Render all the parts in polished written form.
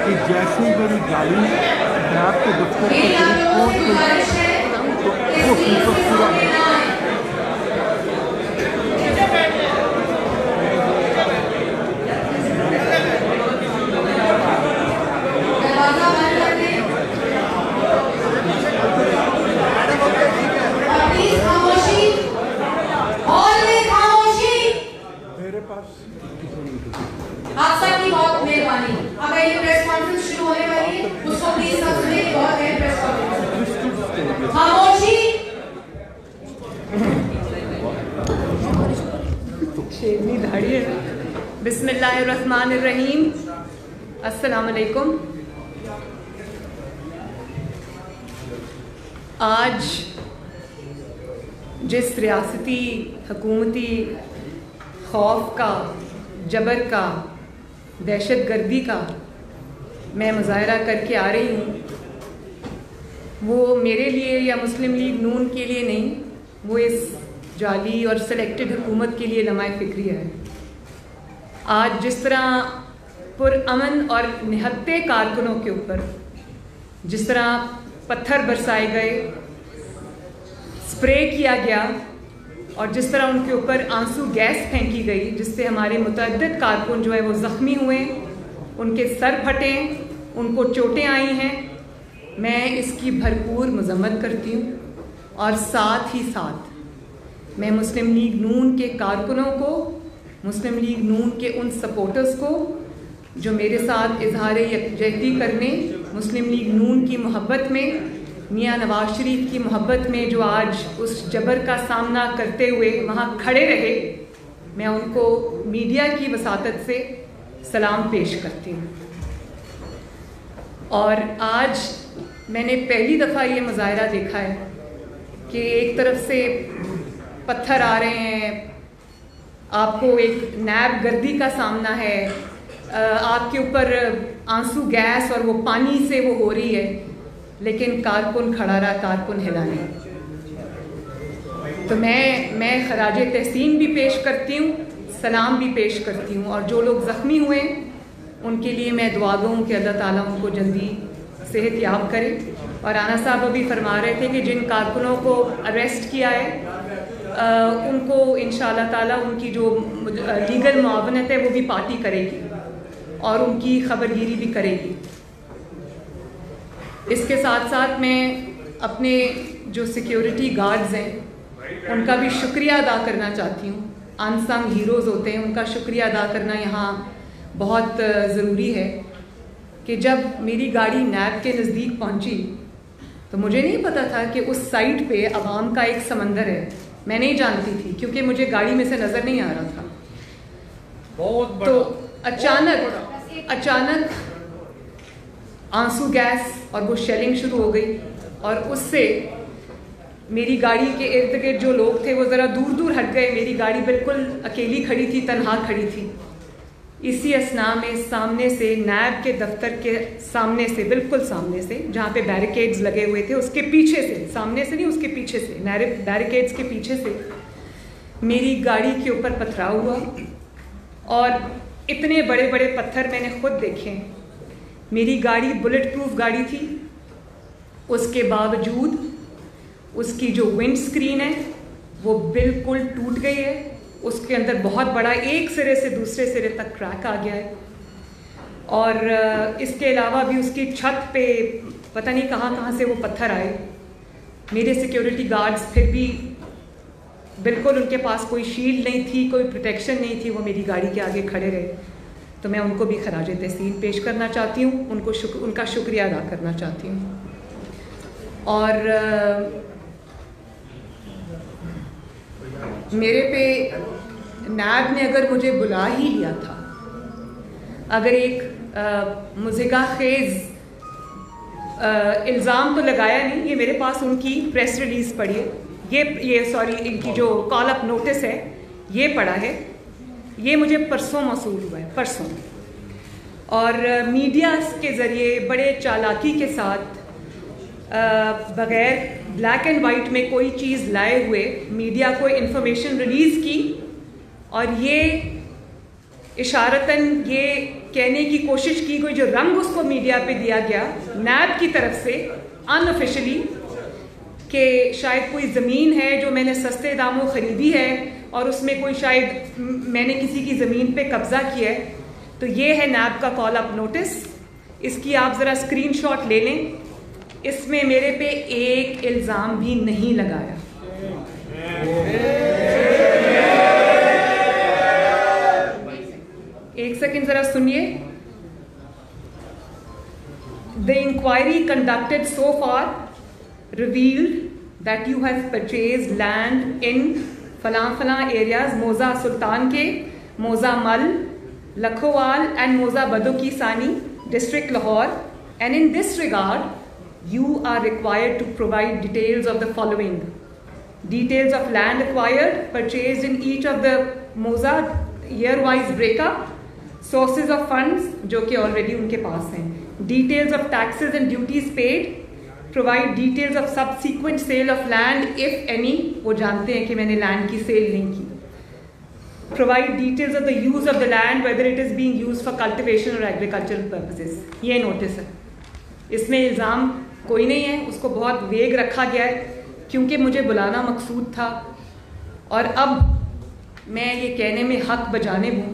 कि जैसे ही मेरी गाड़ी नैब के दफ्तर के करीब पहुंच गई तो वो फीचर पूरा मेरे पास आप सबकी बहुत मेहरबानी। अब ये प्रेस कॉन्फ्रेंस शुरू होने वाली है, उसको प्लीज सब सुनिए। बहुत है प्रेस कॉन्फ्रेंस। खामोशी। शेरनी दाढ़ी है। बिस्मिल्लाहिर्रहमानिर्रहीम। अस्सलाम वालेकुम। आज जिस रियासती हुकूमती खौफ का, जबर का, दहशतगर्दी का मैं मुजाहरा करके आ रही हूँ, वो मेरे लिए या मुस्लिम लीग नून के लिए नहीं, वो इस जाली और सेलेक्टेड हुकूमत के लिए लम्हा फ़िक्रिया है। आज जिस तरह पुरअमन और निहत्ते कारकुनों के ऊपर जिस तरह पत्थर बरसाए गए, स्प्रे किया गया और जिस तरह उनके ऊपर आंसू गैस फेंकी गई, जिससे हमारे मुतअद्दिद कारकुन जो है वो ज़ख्मी हुए, उनके सर फटे, उनको चोटें आई हैं, मैं इसकी भरपूर मज़म्मत करती हूँ। और साथ ही साथ मैं मुस्लिम लीग नून के कारकुनों को, मुस्लिम लीग नून के उन सपोर्टर्स को जो मेरे साथ इजहार यकजहती करने, मुस्लिम लीग नून की मोहब्बत में, मियाँ नवाज शरीफ की मोहब्बत में जो आज उस जबर का सामना करते हुए वहाँ खड़े रहे, मैं उनको मीडिया की वसातत से सलाम पेश करती हूँ। और आज मैंने पहली दफ़ा ये मुजाहरा देखा है कि एक तरफ से पत्थर आ रहे हैं, आपको एक नैब गर्दी का सामना है, आपके ऊपर आंसू गैस और वो पानी से वो हो रही है, लेकिन कारकुन खड़ा रहा, कारकुन हिला नहीं। तो मैं खराज तहसीन भी पेश करती हूँ, सलाम भी पेश करती हूँ। और जो लोग ज़ख्मी हुए उनके लिए मैं दुआ गूँ कि अल्लाह ताला उनको जल्दी सेहत याब करे। और राना साहब अभी फरमा रहे थे कि जिन कारकुनों को अरेस्ट किया है उनको इंशाअल्लाह ताला उनकी जो लीगल मुआवनत है वो भी पार्टी करेगी और उनकी खबरगिरी भी करेगी। इसके साथ साथ मैं अपने जो सिक्योरिटी गार्ड्स हैं उनका भी शुक्रिया अदा करना चाहती हूँ। अनसंग हीरोज़ होते हैं, उनका शुक्रिया अदा करना यहाँ बहुत ज़रूरी है कि जब मेरी गाड़ी नैब के नज़दीक पहुँची तो मुझे नहीं पता था कि उस साइड पे अवाम का एक समंदर है। मैं नहीं जानती थी क्योंकि मुझे गाड़ी में से नज़र नहीं आ रहा था। तो अचानक आंसू गैस और वो शेलिंग शुरू हो गई और उससे मेरी गाड़ी के इर्द गिर्द जो लोग थे वो ज़रा दूर दूर हट गए। मेरी गाड़ी बिल्कुल अकेली खड़ी थी, तन्हा खड़ी थी। इसी असना में सामने से नैब के दफ्तर के सामने से, बिल्कुल सामने से, जहाँ पे बैरिकेड्स लगे हुए थे उसके पीछे से, सामने से नहीं उसके पीछे से, बैरिकेड्स के पीछे से मेरी गाड़ी के ऊपर पथराव हुआ। और इतने बड़े बड़े पत्थर मैंने खुद देखे। मेरी गाड़ी बुलेट प्रूफ गाड़ी थी, उसके बावजूद उसकी जो विंड स्क्रीन है वो बिल्कुल टूट गई है। उसके अंदर बहुत बड़ा एक सिरे से दूसरे सिरे तक क्रैक आ गया है। और इसके अलावा भी उसकी छत पे पता नहीं कहाँ से वो पत्थर आए। मेरे सिक्योरिटी गार्ड्स फिर भी बिल्कुल उनके पास कोई शील्ड नहीं थी, कोई प्रोटेक्शन नहीं थी, वो मेरी गाड़ी के आगे खड़े रहे। तो मैं उनको भी खराज तहसीन पेश करना चाहती हूँ, उनका शुक्रिया अदा करना चाहती हूँ। और मेरे पे नैब ने अगर मुझे बुला ही लिया था, अगर एक मुज़िका खेज़ इल्ज़ाम तो लगाया नहीं, ये मेरे पास उनकी प्रेस रिलीज़ पड़ी है, ये सॉरी इनकी जो कॉल अप नोटिस है ये पड़ा है, ये मुझे परसों मौसूल हुआ है, परसों। और मीडिया के ज़रिए बड़े चालाकी के साथ बग़ैर ब्लैक एंड वाइट में कोई चीज़ लाए हुए मीडिया को इन्फॉर्मेशन रिलीज़ की और ये इशारतन ये कहने की कोशिश की गई, जो रंग उसको मीडिया पे दिया गया नैब की तरफ से अनऑफिशियली, कि शायद कोई ज़मीन है जो मैंने सस्ते दामों ख़रीदी है और उसमें कोई शायद मैंने किसी की ज़मीन पे कब्ज़ा किया है। तो ये है नैब का कॉल अप नोटिस, इसकी आप ज़रा स्क्रीनशॉट ले लें। इसमें मेरे पे एक इल्ज़ाम भी नहीं लगाया। एक सेकंड ज़रा सुनिए। The inquiry conducted so far revealed that you have purchased land in फलां areas, मोज़ा सुल्तान के, मोज़ा मल, लखोवाल and मोज़ा बदोकी सानी, district Lahore, and in this regard you are required to provide details of the following: details of land acquired, purchased in each of the Moza, year wise breakup, sources of funds जो कि already उनके पास हैं, details of taxes and duties paid, provide details of subsequent sale of land if any, वो जानते हैं कि मैंने land की सेल नहीं की। Provide details of the use of the land whether it is being used for cultivation और agricultural purposes. ये नोटिस है, इसमें इल्ज़ाम कोई नहीं है, उसको बहुत वेग रखा गया है क्योंकि मुझे बुलाना मकसूद था। और अब मैं ये कहने में हक बजाने हूँ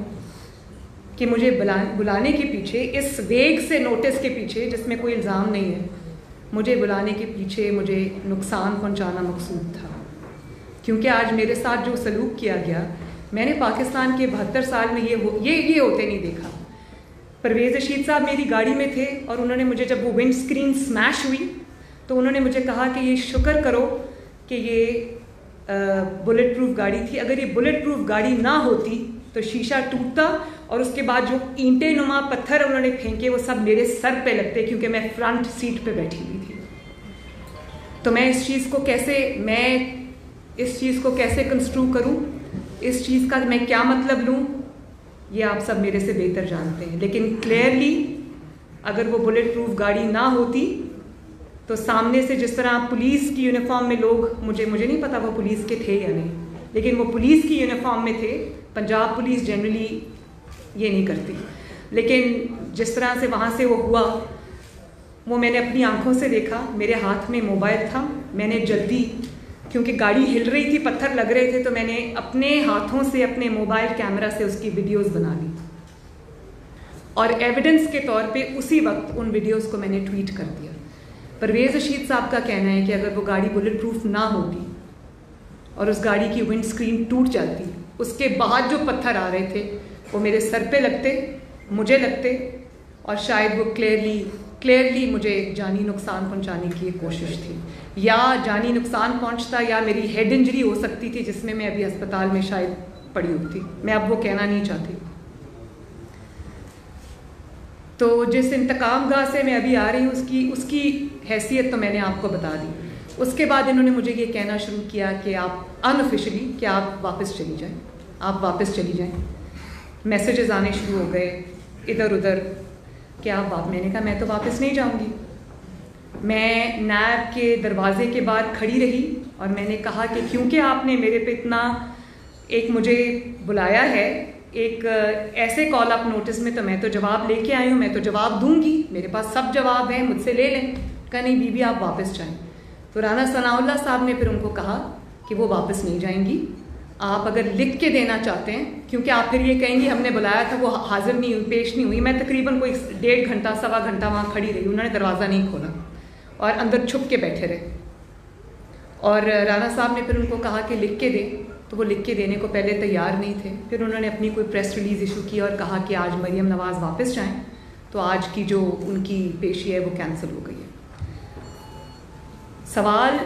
कि मुझे बुलाने के पीछे, इस वेग से नोटिस के पीछे जिसमें कोई इल्ज़ाम नहीं है, मुझे बुलाने के पीछे मुझे नुकसान पहुंचाना मकसूद था। क्योंकि आज मेरे साथ जो सलूक किया गया, मैंने पाकिस्तान के 72 साल में ये होते नहीं देखा। परवेज़ रशीद साहब मेरी गाड़ी में थे और उन्होंने मुझे, जब वो विंड स्क्रीन स्मैश हुई तो उन्होंने मुझे कहा कि ये शुक्र करो कि ये बुलेट प्रूफ गाड़ी थी, अगर ये बुलेट प्रूफ गाड़ी ना होती तो शीशा टूटता और उसके बाद जो ईंटे नुमा पत्थर उन्होंने फेंके वो सब मेरे सर पे लगते, क्योंकि मैं फ्रंट सीट पे बैठी हुई थी। तो मैं इस चीज़ को कैसे कंस्ट्रू करूं, इस चीज़ का मैं क्या मतलब लूं, ये आप सब मेरे से बेहतर जानते हैं। लेकिन क्लियरली अगर वो बुलेट प्रूफ गाड़ी ना होती तो सामने से जिस तरह पुलिस की यूनिफॉर्म में लोग, मुझे नहीं पता वो पुलिस के थे या नहीं, लेकिन वो पुलिस की यूनिफॉर्म में थे। पंजाब पुलिस जनरली ये नहीं करती, लेकिन जिस तरह से वहाँ से वो हुआ वो मैंने अपनी आंखों से देखा। मेरे हाथ में मोबाइल था, मैंने जल्दी, क्योंकि गाड़ी हिल रही थी, पत्थर लग रहे थे, तो मैंने अपने हाथों से अपने मोबाइल कैमरा से उसकी वीडियोस बना ली और एविडेंस के तौर पे उसी वक्त उन वीडियोस को मैंने ट्वीट कर दिया। परवेज़ रशीद साहब का कहना है कि अगर वो गाड़ी बुलेट प्रूफ ना होती और उस गाड़ी की विंड स्क्रीन टूट जाती, उसके बाद जो पत्थर आ रहे थे वो मेरे सर पे लगते, मुझे लगते और शायद वो क्लियरली मुझे जानी नुकसान पहुंचाने की कोशिश थी, या जानी नुकसान पहुंचता या मेरी हेड इंजरी हो सकती थी जिसमें मैं अभी अस्पताल में शायद पड़ी होती। मैं अब वो कहना नहीं चाहती। तो जिस इंतकाम गाह से मैं अभी आ रही हूँ उसकी हैसियत तो मैंने आपको बता दी। उसके बाद इन्होंने मुझे ये कहना शुरू किया कि आप अनऑफिशियली कि आप वापस चली जाएं, आप वापस चली जाएं। मैसेजेस आने शुरू हो गए इधर उधर कि आप मैंने कहा मैं तो वापस नहीं जाऊंगी। मैं नैब के दरवाजे के बाहर खड़ी रही और मैंने कहा कि क्योंकि आपने मेरे पे इतना एक मुझे बुलाया है एक ऐसे कॉल अप नोटिस में, तो मैं तो जवाब लेके आई हूँ, मैं तो जवाब दूंगी, मेरे पास सब जवाब हैं, मुझसे ले लें। कहा नहीं बीबी आप वापस जाएं। तो राना सनाउल्लाह साहब ने फिर उनको कहा कि वो वापस नहीं जाएंगी, आप अगर लिख के देना चाहते हैं, क्योंकि आप फिर ये कहेंगी हमने बुलाया था वो हाजिर नहीं हुई, पेश नहीं हुई। मैं तकरीबन कोई 1.5 घंटा सवा घंटा वहाँ खड़ी रही, उन्होंने दरवाज़ा नहीं खोला और अंदर छुप के बैठे रहे। और राना साहब ने फिर उनको कहा कि लिख के दें, तो वो लिख के देने को पहले तैयार नहीं थे। फिर उन्होंने अपनी कोई प्रेस रिलीज़ इशू की और कहा कि आज मरियम नवाज़ वापस जाएं, तो आज की जो उनकी पेशी है वो कैंसिल हो गई है। सवाल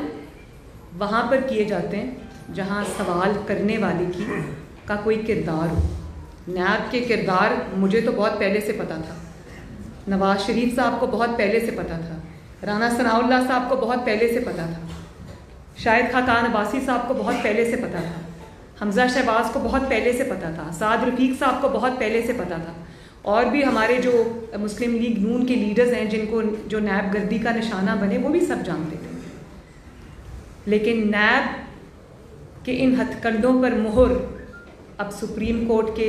वहाँ पर किए जाते हैं जहाँ सवाल करने वाले का कोई किरदार हो। नैब के किरदार मुझे तो बहुत पहले से पता था, नवाज शरीफ साहब को बहुत पहले से पता था, राना सनाउल्लाह साहब को बहुत पहले से पता था, शाहिद खाकान अब्बासी साहब को बहुत पहले से पता था, हमजा शहबाज को बहुत पहले से पता था, साद रफीक साहब को बहुत पहले से पता था, और भी हमारे जो मुस्लिम लीग नून के लीडर्स हैं जिनको जो नैब गर्दी का निशाना बने वो भी सब जानते थे। लेकिन नैब के इन हथकंडों पर मुहर अब सुप्रीम कोर्ट के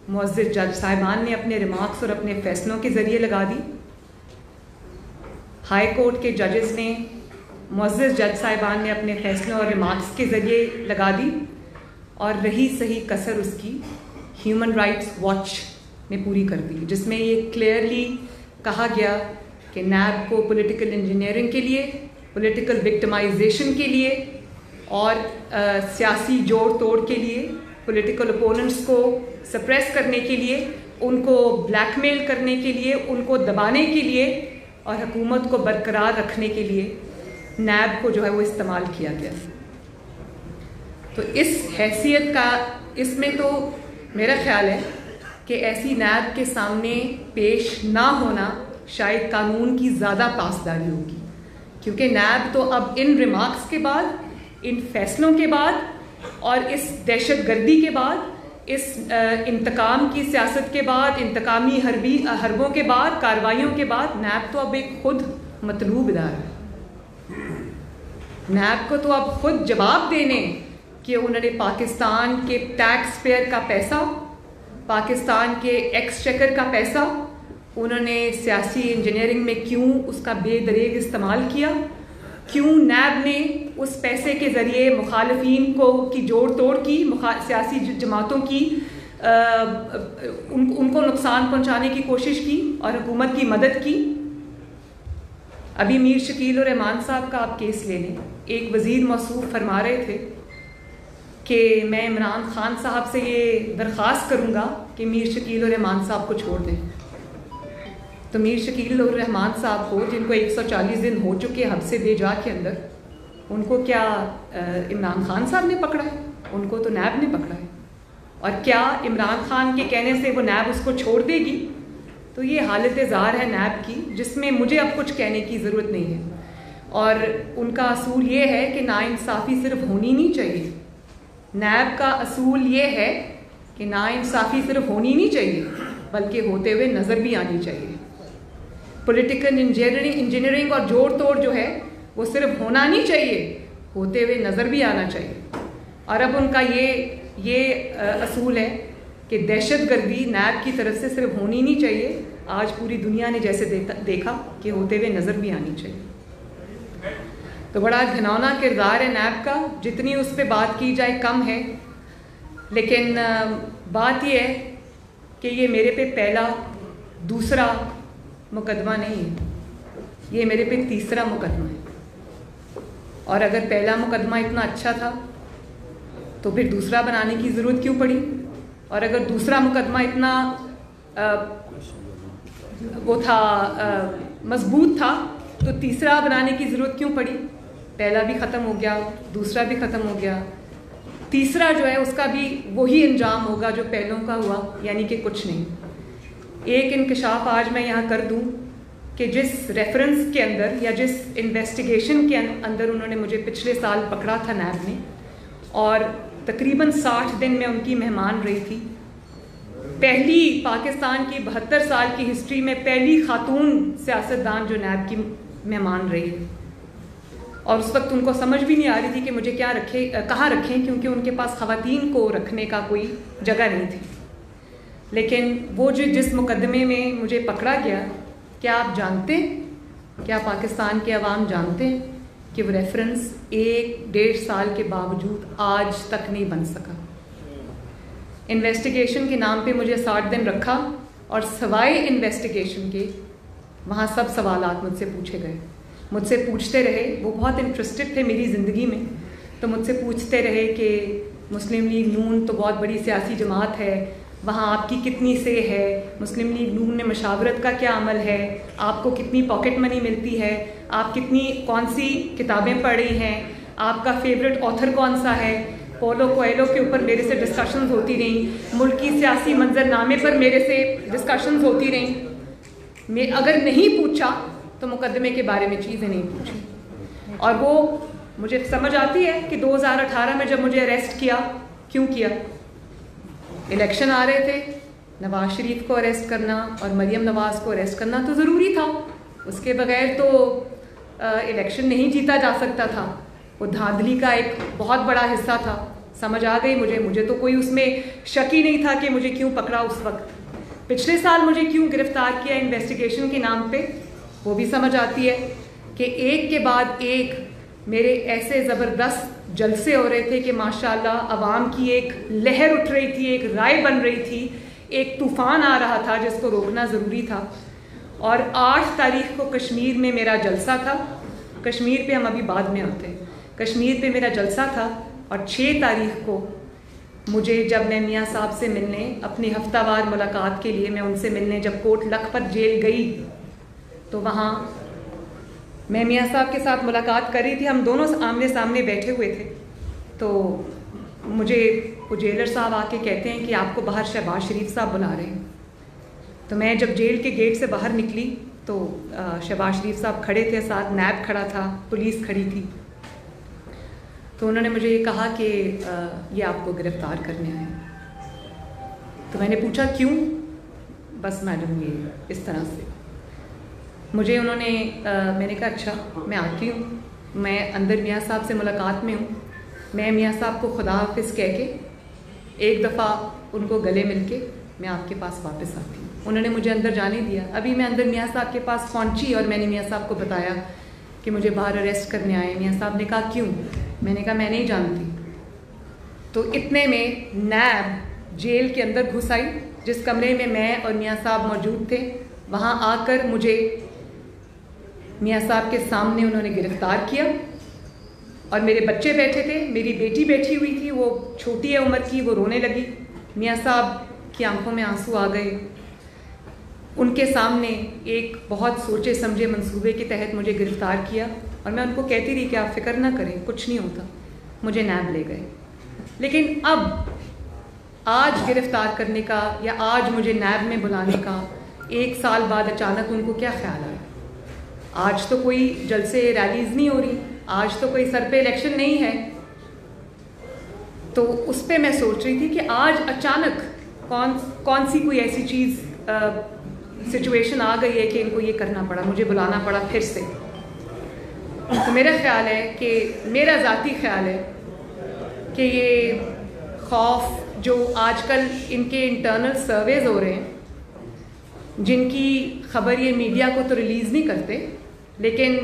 मुअज़्ज़िज़ जज साहिबान ने अपने रिमार्क्स और अपने फैसलों के ज़रिए लगा दी। हाई कोर्ट के जजेस ने, मुअज़्ज़िज़ जज साहिबान ने अपने फैसलों और रिमार्क्स के ज़रिए लगा दी, और रही सही कसर उसकी ह्यूमन राइट्स वॉच ने पूरी कर दी, जिसमें ये क्लियरली कहा गया कि नैब को पॉलिटिकल इंजीनियरिंग के लिए, पॉलिटिकल विक्टिमाइजेशन के लिए और सियासी जोड़ तोड़ के लिए, पॉलिटिकल ओपोनेंट्स को सप्रेस करने के लिए, उनको ब्लैकमेल करने के लिए, उनको दबाने के लिए और हुकूमत को बरकरार रखने के लिए नैब को जो है वो इस्तेमाल किया गया। तो इस हैसियत का, इसमें तो मेरा ख्याल है कि ऐसी नैब के सामने पेश ना होना शायद कानून की ज़्यादा पासदारी होगी, क्योंकि नैब तो अब इन रिमार्क्स के बाद, इन फैसलों के बाद और इस दहशतगर्दी के बाद, इस इंतकाम की सियासत के बाद, इंतकामी हरबों के बाद, कार्रवाइयों के बाद, नैब तो अब एक खुद मतलूब इदारा है। नैब को तो अब खुद जवाब देने कि उन्होंने पाकिस्तान के टैक्स पेयर का पैसा, पाकिस्तान के एक्सचेकर का पैसा उन्होंने सियासी इंजीनियरिंग में क्यों उसका बेदरेग इस्तेमाल किया, क्यों नैब ने उस पैसे के ज़रिए मुखालिफिन को की जोड़ तोड़ की, सियासी जमातों की उनको नुकसान पहुंचाने की कोशिश की और हुकूमत की मदद की। अभी मीर शकील और रहमान साहब का आप केस ले लें, एक वज़ीर मौसूफ फरमा रहे थे कि मैं इमरान खान साहब से ये दरख्वास्त करूँगा कि मीर शकील और रहमान साहब को छोड़ दें। तो मीर शकील और रहमान साहब को, जिनको 140 दिन हो चुके हब्से बेजा के अंदर, उनको क्या इमरान खान साहब ने पकड़ा है? उनको तो नैब ने पकड़ा है। और क्या इमरान खान के कहने से वो नैब उसको छोड़ देगी? तो ये हालत ज़ार है नैब की, जिसमें मुझे अब कुछ कहने की ज़रूरत नहीं है। और उनका असूल ये है कि नाइंसाफ़ी सिर्फ होनी नहीं चाहिए। नैब का असूल ये है कि नाइंसाफ़ी सिर्फ होनी नहीं चाहिए, बल्कि होते हुए नज़र भी आनी चाहिए। पॉलिटिकल इंजीनियरिंग और जोड़ तोड़ जो है वो सिर्फ होना नहीं चाहिए, होते हुए नज़र भी आना चाहिए। और अब उनका ये असूल है कि दहशतगर्दी नैब की तरफ से सिर्फ होनी नहीं चाहिए, आज पूरी दुनिया ने जैसे देखा कि होते हुए नज़र भी आनी चाहिए। तो बड़ा घिनौना किरदार है नैब का, जितनी उस पर बात की जाए कम है। लेकिन बात यह है कि ये मेरे पे पहला दूसरा मुकदमा नहीं है, ये मेरे पे तीसरा मुकदमा है। और अगर पहला मुकदमा इतना अच्छा था तो फिर दूसरा बनाने की ज़रूरत क्यों पड़ी? और अगर दूसरा मुकदमा इतना मजबूत था तो तीसरा बनाने की ज़रूरत क्यों पड़ी? पहला भी ख़त्म हो गया, दूसरा भी ख़त्म हो गया, तीसरा जो है उसका भी वही अंजाम होगा जो पहलों का हुआ, यानी कि कुछ नहीं। एक इंकशाफ आज मैं यहाँ कर दूँ कि जिस रेफरेंस के अंदर या जिस इन्वेस्टिगेशन के अंदर उन्होंने मुझे पिछले साल पकड़ा था नैब ने, और तकरीबन 60 दिन में उनकी मेहमान रही थी, पहली पाकिस्तान की 72 साल की हिस्ट्री में पहली खातून सियासतदान जो नैब की मेहमान रही है। और उस वक्त उनको समझ भी नहीं आ रही थी कि मुझे कहाँ रखें, क्योंकि उनके पास ख़वातीन को रखने का कोई जगह नहीं थी। लेकिन वो जिस मुकदमे में मुझे पकड़ा गया, क्या आप जानते हैं, क्या पाकिस्तान के अवाम जानते हैं कि वो रेफरेंस 1-1.5 साल के बावजूद आज तक नहीं बन सका? इन्वेस्टिगेशन के नाम पे मुझे 60 दिन रखा और सवाए इन्वेस्टिगेशन के वहाँ सब सवालात मुझसे पूछे गए, मुझसे पूछते रहे। वो बहुत इंटरेस्टेड थे मेरी ज़िंदगी में, तो मुझसे पूछते रहे कि मुस्लिम लीग नून तो बहुत बड़ी सियासी जमात है, वहाँ आपकी कितनी से है, मुस्लिम लीग नून में मशावरत का क्या अमल है, आपको कितनी पॉकेट मनी मिलती है, आप कौन सी किताबें पढ़ी हैं, आपका फेवरेट ऑथर कौन सा है। पोलो कोएलो के ऊपर मेरे से डिस्कशंस होती रहीं, मुल्की सियासी मंजरनामे पर मेरे से डिस्कशंस होती रहीं। मैं अगर नहीं पूछा तो मुकदमे के बारे में चीज़ें नहीं पूछी। और वो मुझे समझ आती है कि 2018 में जब मुझे अरेस्ट किया, क्यों किया? इलेक्शन आ रहे थे, नवाज शरीफ को अरेस्ट करना और मरियम नवाज को अरेस्ट करना तो ज़रूरी था, उसके बगैर तो इलेक्शन नहीं जीता जा सकता था। वो धांधली का एक बहुत बड़ा हिस्सा था समझ आ गई मुझे तो कोई उसमें शक ही नहीं था कि मुझे क्यों पकड़ा उस वक्त। पिछले साल मुझे क्यों गिरफ्तार किया इन्वेस्टिगेशन के नाम पे, वो भी समझ आती है कि एक के बाद एक मेरे ऐसे ज़बरदस्त जलसे हो रहे थे कि माशाल्लाह अवाम की एक लहर उठ रही थी, एक राय बन रही थी, एक तूफ़ान आ रहा था जिसको रोकना ज़रूरी था। और 8 तारीख को कश्मीर में मेरा जलसा था। कश्मीर पे हम अभी बाद में आते हैं। कश्मीर पे मेरा जलसा था और 6 तारीख को मुझे, जब मैं मियाँ साहब से मिलने, अपनी हफ्तावार मुलाकात के लिए मैं उनसे मिलने जब कोट लखपत जेल गई, तो वहाँ मैं मियाँ साहब के साथ मुलाकात कर रही थी। हम दोनों आमने सामने बैठे हुए थे। तो मुझे वो जेलर साहब आके कहते हैं कि आपको बाहर शहबाज शरीफ साहब बुला रहे हैं। तो मैं जब जेल के गेट से बाहर निकली तो शहबाज शरीफ साहब खड़े थे, साथ नैब खड़ा था, पुलिस खड़ी थी। तो उन्होंने मुझे ये कहा कि ये आपको गिरफ़्तार करने आए हैं। तो मैंने पूछा क्यों? बस मैडम ये इस तरह से मुझे उन्होंने मैंने कहा अच्छा मैं आती हूँ, मैं अंदर मियाँ साहब से मुलाकात में हूँ, मैं मियाँ साहब को खुदा हाफिज़ कह के एक दफ़ा उनको गले मिल के मैं आपके पास वापस आती हूँ। उन्होंने मुझे अंदर जाने दिया। अभी मैं अंदर मियाँ साहब के पास पहुँची और मैंने मियाँ साहब को बताया कि मुझे बाहर अरेस्ट करने आए। मियाँ साहब ने कहा क्यों? मैंने कहा मैं नहीं जानती। तो इतने में नैब जेल के अंदर घुस आई, जिस कमरे में मैं और मियाँ साहब मौजूद थे। वहाँ आकर मुझे मियाँ साहब के सामने उन्होंने गिरफ़्तार किया और मेरे बच्चे बैठे थे, मेरी बेटी बैठी हुई थी, वो छोटी है उम्र की, वो रोने लगी। मियाँ साहब की आंखों में आंसू आ गए। उनके सामने एक बहुत सोचे समझे मंसूबे के तहत मुझे गिरफ़्तार किया और मैं उनको कहती रही कि आप फ़िक्र ना करें, कुछ नहीं होता। मुझे नैब ले गए। लेकिन अब आज गिरफ़्तार करने का या आज मुझे नैब में बुलाने का 1 साल बाद अचानक उनको क्या ख्याल आया? आज तो कोई जलसे रैलीज़ नहीं हो रही, आज तो कोई सर पे इलेक्शन नहीं है। तो उस पर मैं सोच रही थी कि आज अचानक कौन सी कोई ऐसी चीज़ सिचुएशन आ गई है कि इनको ये करना पड़ा, मुझे बुलाना पड़ा फिर से। तो मेरा ख्याल है कि मेरा ज़ाती ख्याल है कि ये खौफ जो आजकल इनके इंटरनल सर्वेज हो रहे हैं, जिनकी खबर ये मीडिया को तो रिलीज़ नहीं करते, लेकिन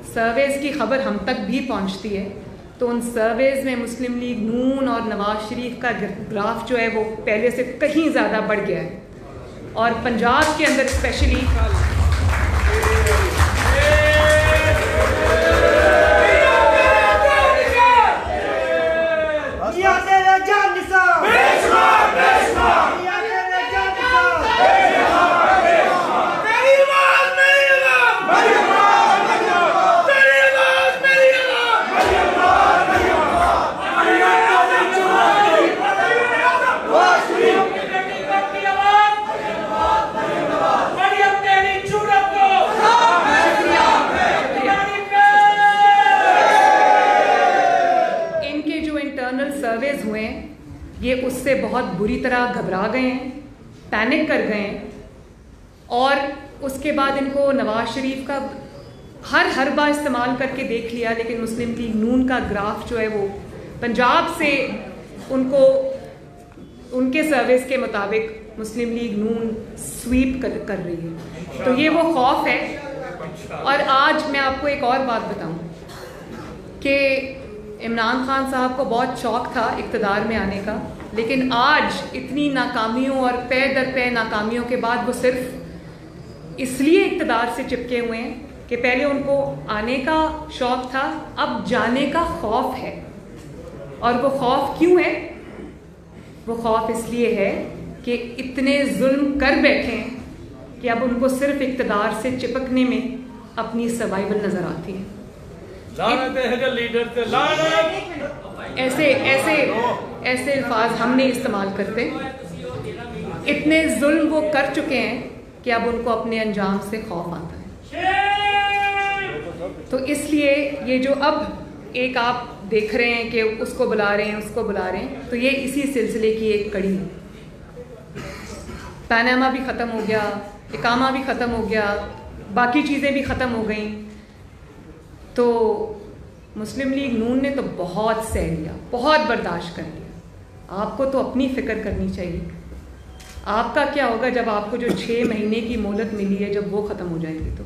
सर्वेज़ की खबर हम तक भी पहुंचती है। तो उन सर्वेज़ में मुस्लिम लीग नून और नवाज शरीफ का ग्राफ जो है वो पहले से कहीं ज़्यादा बढ़ गया है। और पंजाब के अंदर स्पेशली सर्वेज हुए हैं, ये उससे बहुत बुरी तरह घबरा गए हैं, पैनिक कर गए हैं। और उसके बाद इनको नवाज शरीफ का हर बार इस्तेमाल करके देख लिया, लेकिन मुस्लिम लीग नून का ग्राफ जो है वो पंजाब से उनको उनके सर्वेस के मुताबिक मुस्लिम लीग नून स्वीप कर रही है। तो ये वो खौफ है। और आज मैं आपको एक और बात बताऊं कि इमरान खान साहब को बहुत शौक था इक़्तिदार में आने का, लेकिन आज इतनी नाकामियों और पै दर पै नाकामियों के बाद वो सिर्फ इसलिए इक़्तिदार से चिपके हुए हैं कि पहले उनको आने का शौक था, अब जाने का खौफ है। और वो खौफ क्यों है? वो खौफ इसलिए है कि इतने जुल्म कर बैठे हैं कि अब उनको सिर्फ इक़्तिदार से चिपकने में अपनी सर्वाइवल नज़र आती है। ऐसे ऐसे ऐसे अल्फाज हम नहीं इस्तेमाल करते। इतने जुल्म वो कर चुके हैं कि अब उनको अपने अंजाम से खौफ आता है। तो इसलिए ये जो अब एक आप देख रहे हैं कि उसको बुला रहे हैं, उसको बुला रहे हैं, तो ये इसी सिलसिले की एक कड़ी है। पैनामा भी ख़त्म हो गया, इकामा भी ख़त्म हो गया, बाकी चीज़ें भी ख़त्म हो गई। तो मुस्लिम लीग नून ने तो बहुत सह लिया, बहुत बर्दाश्त कर लिया। आपको तो अपनी फ़िक्र करनी चाहिए। आपका क्या होगा जब आपको जो 6 महीने की मोहलत मिली है जब वो ख़त्म हो जाएगी? तो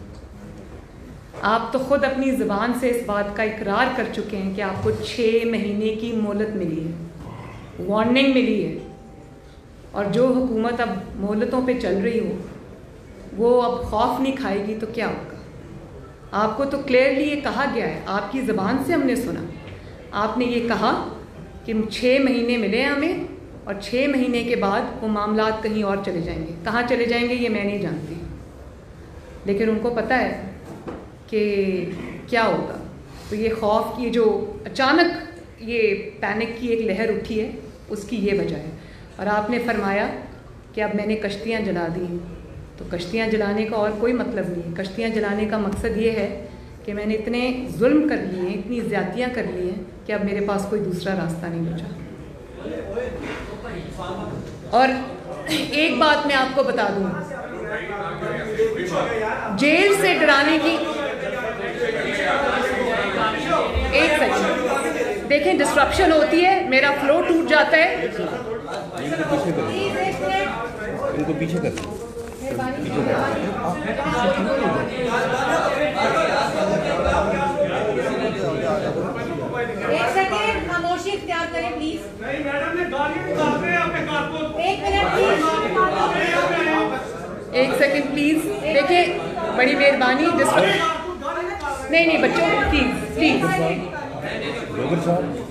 आप तो ख़ुद अपनी ज़बान से इस बात का इकरार कर चुके हैं कि आपको 6 महीने की मोहलत मिली है, वार्निंग मिली है। और जो हुकूमत अब मोहलतों पे चल रही हो वो अब खौफ नहीं खाएगी तो क्या होगा? आपको तो क्लियरली ये कहा गया है, आपकी ज़बान से हमने सुना, आपने ये कहा कि 6 महीने मिले हैं हमें और 6 महीने के बाद वो मामलात कहीं और चले जाएंगे। कहाँ चले जाएंगे ये मैं नहीं जानती, लेकिन उनको पता है कि क्या होगा। तो ये खौफ की जो अचानक ये पैनिक की एक लहर उठी है उसकी ये वजह है। और आपने फरमाया कि अब मैंने कश्तियाँ जला दी हैं, तो कश्तियाँ जलाने का और कोई मतलब नहीं है। कश्तियाँ जलाने का मकसद ये है कि मैंने इतने जुल्म कर लिए हैं, इतनी ज़्यादतियाँ कर ली हैं कि अब मेरे पास कोई दूसरा रास्ता नहीं बचा। और एक बात मैं आपको बता दूँ, जेल से डराने की, एक सेकंड देखें, डिस्ट्रप्शन होती है, मेरा फ्लो टूट जाता है। इनको पीछे कर एक सेकेंड खामोशी इख्तियार करें प्लीज। नहीं मैडम ने गालियां निकाल रहे हैं अपने कार को। एक मिनट प्लीज, एक सेकेंड प्लीज। देखिए बड़ी मेहरबानी, नहीं बच्चों प्लीज प्लीज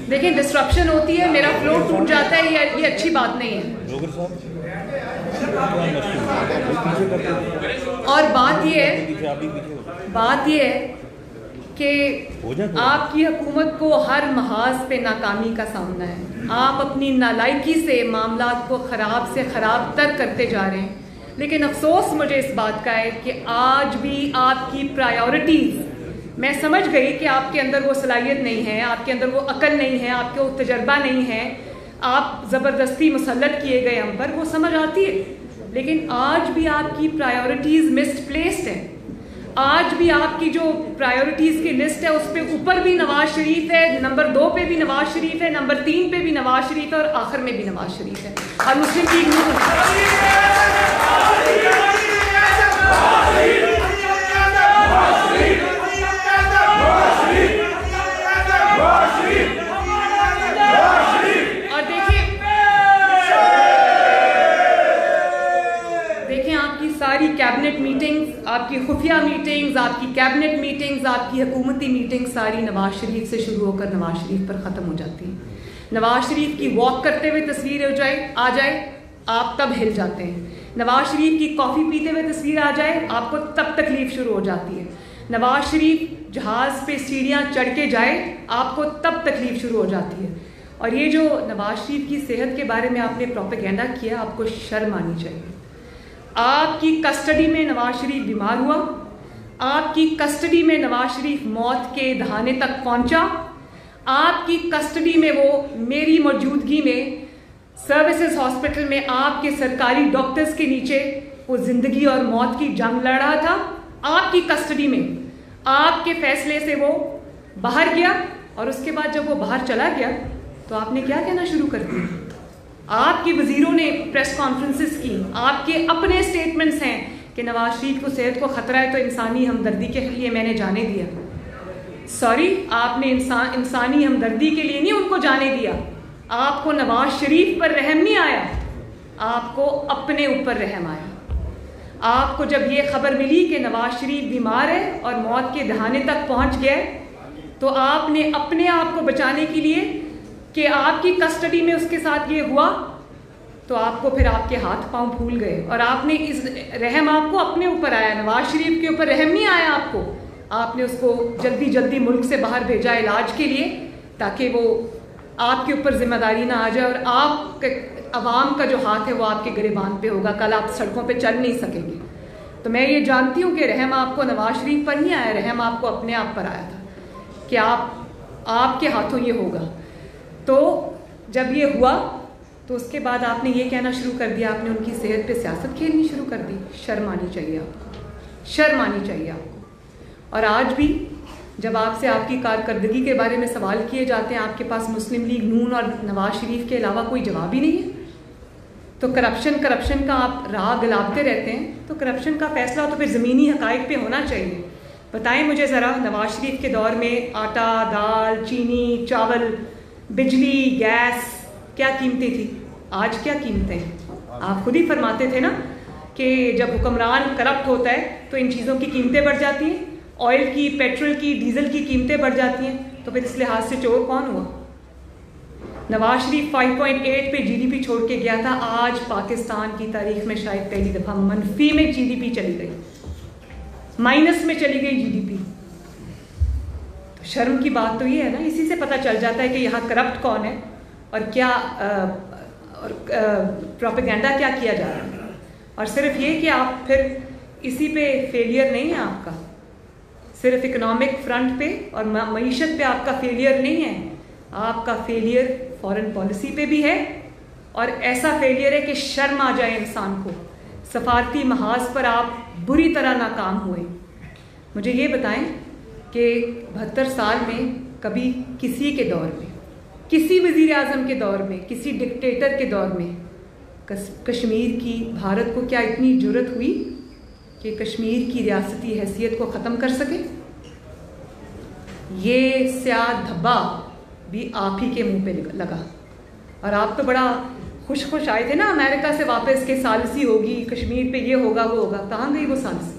देखिए, डिस्ट्रप्शन होती है, मेरा फ्लो टूट जाता है, ये अच्छी बात नहीं है। और बात ये है कि आपकी हुकूमत को हर महाज पे नाकामी का सामना है। आप अपनी नालायकी से मामलात को ख़राब से ख़राब तर करते जा रहे हैं। लेकिन अफसोस मुझे इस बात का है कि आज भी आपकी प्रायोरिटीज़, मैं समझ गई कि आपके अंदर वो सलाहियत नहीं है, आपके अंदर वो अकल नहीं है, आपके वो तजर्बा नहीं है, आप ज़बरदस्ती मुसल्लत किए गए हम पर, वो समझ आती है। लेकिन आज भी आपकी प्रायोरिटीज़ मिसप्लेस्ड है। आज भी आपकी जो प्रायोरिटीज़ की लिस्ट है उस पर ऊपर भी नवाज शरीफ है, नंबर 2 पे भी नवाज शरीफ है, नंबर 3 पे भी नवाज शरीफ है और आखिर में भी नवाज शरीफ है। और मुस्लिम लीग सारी कैबिनेट मीटिंग्स, आपकी खुफिया मीटिंग्स, आपकी कैबिनेट मीटिंग्स, आपकी हुकूमती मीटिंग्स सारी नवाज शरीफ से शुरू होकर नवाज शरीफ पर ख़त्म हो जाती हैं। नवाज शरीफ की वॉक करते हुए तस्वीर आ जाए आप तब हिल जाते हैं। नवाज शरीफ की कॉफ़ी पीते हुए तस्वीर आ जाए आपको तब तकलीफ शुरू हो जाती है। नवाज शरीफ जहाज़ पे सीढ़ियाँ चढ़ के जाए आपको तब तकलीफ शुरू हो जाती है। और ये जो नवाज शरीफ की सेहत के बारे में आपने प्रोपेगेंडा किया, आपको शर्म आनी चाहिए। आपकी कस्टडी में नवाज शरीफ बीमार हुआ, आपकी कस्टडी में नवाज शरीफ मौत के दहाने तक पहुंचा, आपकी कस्टडी में वो मेरी मौजूदगी में सर्विसेज हॉस्पिटल में आपके सरकारी डॉक्टर्स के नीचे वो जिंदगी और मौत की जंग लड़ रहा था। आपकी कस्टडी में आपके फैसले से वो बाहर गया और उसके बाद जब वो बाहर चला गया तो आपने क्या कहना शुरू कर दिया? आपके वजीरों ने प्रेस कॉन्फ्रेंसेस की, आपके अपने स्टेटमेंट्स हैं कि नवाज शरीफ को सेहत को खतरा है तो इंसानी हमदर्दी के लिए मैंने जाने दिया। सॉरी, आपने इंसानी हमदर्दी के लिए नहीं उनको जाने दिया। आपको नवाज शरीफ पर रहम नहीं आया, आपको अपने ऊपर रहम आया। आपको जब ये खबर मिली कि नवाज शरीफ बीमार है और मौत के दहाने तक पहुंच गया तो आपने अपने आप को बचाने के लिए कि आपकी कस्टडी में उसके साथ ये हुआ तो आपको फिर आपके हाथ पांव फूल गए और आपने इस रहम आपको अपने ऊपर आया। नवाज शरीफ के ऊपर रहम नहीं आया आपको, आपने उसको जल्दी जल्दी मुल्क से बाहर भेजा इलाज के लिए ताकि वो आपके ऊपर जिम्मेदारी ना आ जाए और आप अवाम का जो हाथ है वो आपके गिरेबान पे होगा, कल आप सड़कों पे चल नहीं सकेंगे। तो मैं ये जानती हूँ कि रहम आपको नवाज शरीफ पर नहीं आया, रहम आपको अपने आप पर आया था कि आपके हाथों ये होगा। तो जब ये हुआ तो उसके बाद आपने ये कहना शुरू कर दिया, आपने उनकी सेहत पे सियासत खेलनी शुरू कर दी। शर्म आनी चाहिए आपको, शर्म आनी चाहिए आपको। और आज भी जब आपसे आपकी कारकर्दगी के बारे में सवाल किए जाते हैं, आपके पास मुस्लिम लीग नून और नवाज शरीफ के अलावा कोई जवाब ही नहीं है। तो करप्शन का आप राह गलाते रहते हैं, तो करप्शन का फैसला तो फिर ज़मीनी हक़ाइक़ पे होना चाहिए। बताएं मुझे ज़रा, नवाज शरीफ के दौर में आटा, दाल, चीनी, चावल, बिजली, गैस क्या कीमतें थी, आज क्या कीमतें हैं? आप खुद ही फरमाते थे ना कि जब हुक्मरान करप्ट होता है तो इन चीज़ों की कीमतें बढ़ जाती हैं, ऑयल की, पेट्रोल की, डीजल की कीमतें बढ़ जाती हैं। तो फिर इस लिहाज से चोर कौन हुआ? नवाज शरीफ 5.8 पे जीडीपी छोड़ के गया था, आज पाकिस्तान की तारीख में शायद पहली दफ़ा मनफी में जीडीपी चली गई, माइनस में चली गई जीडीपी। तो शर्म की बात तो ये है ना, इसी से पता चल जाता है कि यहाँ करप्ट कौन है और क्या प्रोपेगेंडा क्या किया जा रहा है। और सिर्फ ये कि आप फिर इसी पे फेलियर नहीं है आपका, सिर्फ इकोनॉमिक फ्रंट पे और मईशत पे आपका फेलियर नहीं है, आपका फेलियर फॉरेन पॉलिसी पे भी है। और ऐसा फेलियर है कि शर्म आ जाए इंसान को, सफारती महाज पर आप बुरी तरह नाकाम हुए। मुझे ये बताएं कि 72 साल में कभी किसी के दौर में, किसी वज़ीर आज़म के दौर में, किसी डिक्टेटर के दौर में कश्मीर की, भारत को क्या इतनी जुर्रत हुई कि कश्मीर की रियासती हैसियत को ख़त्म कर सके? ये स्याह धब्बा भी आप ही के मुंह पे लगा। और आप तो बड़ा खुश आए थे ना अमेरिका से वापस के सालसी होगी, कश्मीर पे ये होगा वो होगा। कहाँ गई वो सालसी?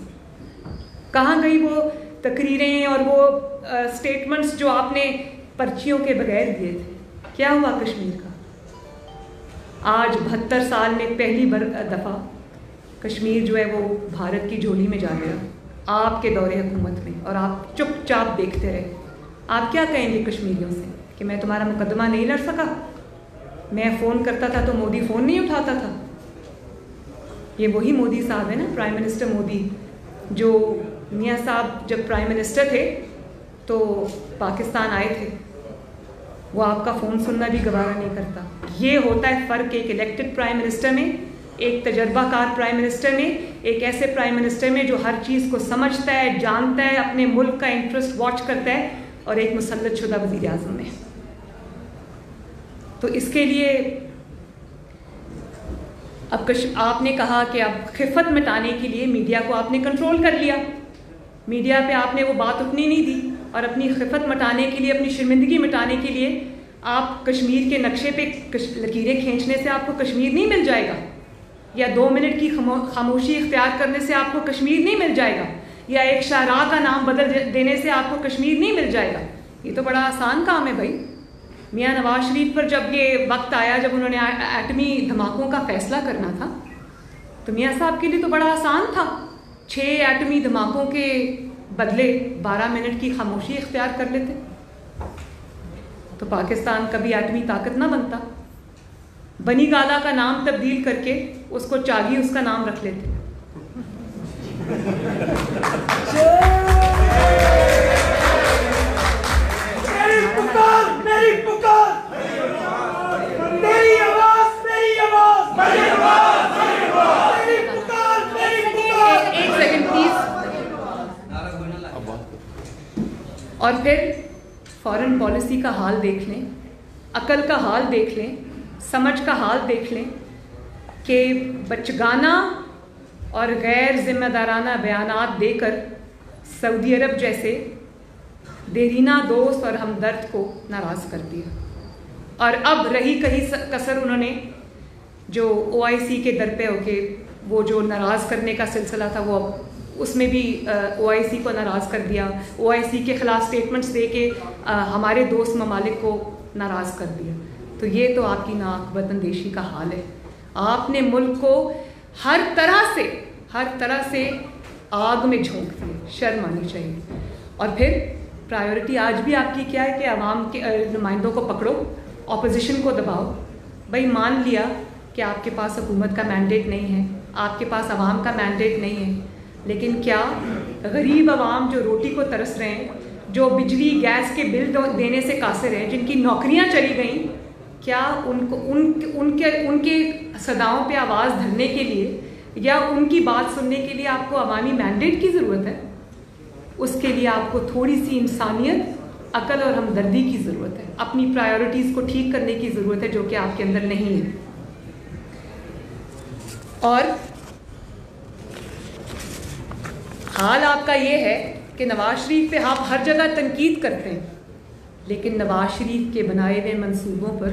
कहाँ गई वो तकरीरें और वो स्टेटमेंट्स जो आपने पर्चियों के बगैर दिए थे? क्या हुआ कश्मीर का? आज 72 साल में पहली दफ़ा कश्मीर जो है वो भारत की झोली में जा गया आपके दौरे हुकूमत में, और आप चुपचाप देखते रहे। आप क्या कहेंगे कश्मीरियों से कि मैं तुम्हारा मुकदमा नहीं लड़ सका, मैं फ़ोन करता था तो मोदी फ़ोन नहीं उठाता था? ये वही मोदी साहब है ना, प्राइम मिनिस्टर मोदी, जो मियाँ साहब जब प्राइम मिनिस्टर थे तो पाकिस्तान आए थे, वो आपका फ़ोन सुनना भी गवारा नहीं करता। ये होता है फ़र्क एक इलेक्टेड प्राइम मिनिस्टर में, एक तजर्बाकार प्राइम मिनिस्टर में, एक ऐसे प्राइम मिनिस्टर में जो हर चीज़ को समझता है, जानता है, अपने मुल्क का इंटरेस्ट वॉच करता है, और एक मुसल्लत शुदा वज़ीर आज़म में। तो इसके लिए अब आपने कहा कि अब खिफ़त मिटाने के लिए मीडिया को आपने कंट्रोल कर लिया, मीडिया पे आपने वो बात उठनी नहीं दी, और अपनी खिफ़त मिटाने के लिए, अपनी शर्मिंदगी मिटाने के लिए आप कश्मीर के नक्शे पे लकीरें खींचने से आपको कश्मीर नहीं मिल जाएगा, या 2 मिनट की खामोशी इख्तियार करने से आपको कश्मीर नहीं मिल जाएगा, या एक शाहराह का नाम बदल देने से आपको कश्मीर नहीं मिल जाएगा। ये तो बड़ा आसान काम है भाई। मियाँ नवाज शरीफ पर जब ये वक्त आया, जब उन्होंने एटमी धमाकों का फैसला करना था, तो मियाँ साहब के लिए तो बड़ा आसान था, 6 एटमी धमाकों के बदले 12 मिनट की खामोशी इख्तियार कर लेते, तो पाकिस्तान कभी एटमी ताकत ना बनता। बनी गाला का नाम तब्दील करके उसको चागी उसका नाम रख लेते। मेरी पुकार, तेरी आवाज, मेरी आवाज, मेरी आवाज, मेरी आवाज, मेरी पुकार, मेरी पुकार। एक सेकंड प्लीज। और फिर फॉरेन पॉलिसी का हाल देख लें, अकल का हाल देख लें, समझ का हाल देख लें कि बचगाना और गैर जिम्मेदाराना बयानात देकर सऊदी अरब जैसे देरीना दोस्त और हमदर्द को नाराज़ कर दिया। और अब रही कहीं कसर, उन्होंने जो OIC के दर पे होके वो जो नाराज़ करने का सिलसिला था, वो उसमें भी OIC को नाराज़ कर दिया, OIC के ख़िलाफ़ स्टेटमेंट्स दे के हमारे दोस्त ममालिक को नाराज़ कर दिया। तो ये तो आपकी नाक वतनदेशी का हाल है। आपने मुल्क को हर तरह से आग में झोंक दिया, शर्म आनी चाहिए। और फिर प्रायोरिटी आज भी आपकी क्या है कि आवाम के नुमाइंदों को पकड़ो, ऑपोजिशन को दबाओ। भाई मान लिया कि आपके पास हुकूमत का मैंडेट नहीं है, आपके पास आवाम का मैंडेट नहीं है, लेकिन क्या गरीब आवाम जो रोटी को तरस रहे हैं, जो बिजली गैस के बिल देने से कासिर हैं, जिनकी नौकरियां चली गई, क्या उनको उनके सदाओं पे आवाज़ धरने के लिए या उनकी बात सुनने के लिए आपको अवामी मैंडेट की ज़रूरत है? उसके लिए आपको थोड़ी सी इंसानियत, अकल और हमदर्दी की ज़रूरत है। अपनी प्रायोरिटीज़ को ठीक करने की ज़रूरत है, जो कि आपके अंदर नहीं है। और हाल आपका ये है कि नवाज शरीफ पे आप हर जगह तनकीद करते हैं, लेकिन नवाज शरीफ के बनाए हुए मंसूबों पर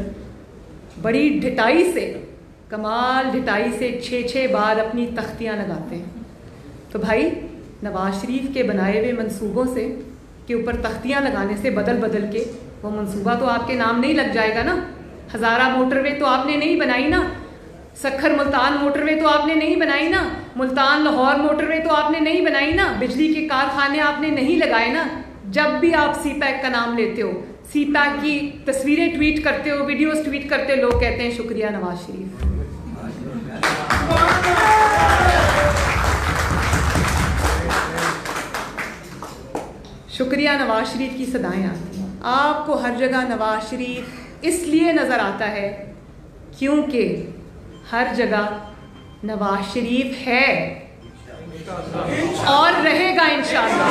बड़ी ढिठाई से, कमाल ढिठाई से 6-6 बार अपनी तख्तियाँ लगाते हैं। तो भाई, नवाज शरीफ के बनाए हुए मंसूबों से के ऊपर तख्तियाँ लगाने से बदल बदल के वो मंसूबा तो आपके नाम नहीं लग जाएगा ना। हज़ारा मोटरवे तो आपने नहीं बनाई ना, सखर मुल्तान मोटरवे तो आपने नहीं बनाई ना, मुल्तान लाहौर मोटरवे तो आपने नहीं बनाई ना, बिजली के कारखाने आपने नहीं लगाए ना। जब भी आप सीपैक का नाम लेते हो, सीपैक की तस्वीरें ट्वीट करते हो, वीडियोस ट्वीट करते हो, लोग कहते हैं शुक्रिया नवाज शरीफ। शुक्रिया नवाज शरीफ की सदाएं आती हैं। आपको हर जगह नवाज शरीफ इसलिए नज़र आता है क्योंकि हर जगह नवाज शरीफ है और रहेगा इंशाअल्लाह।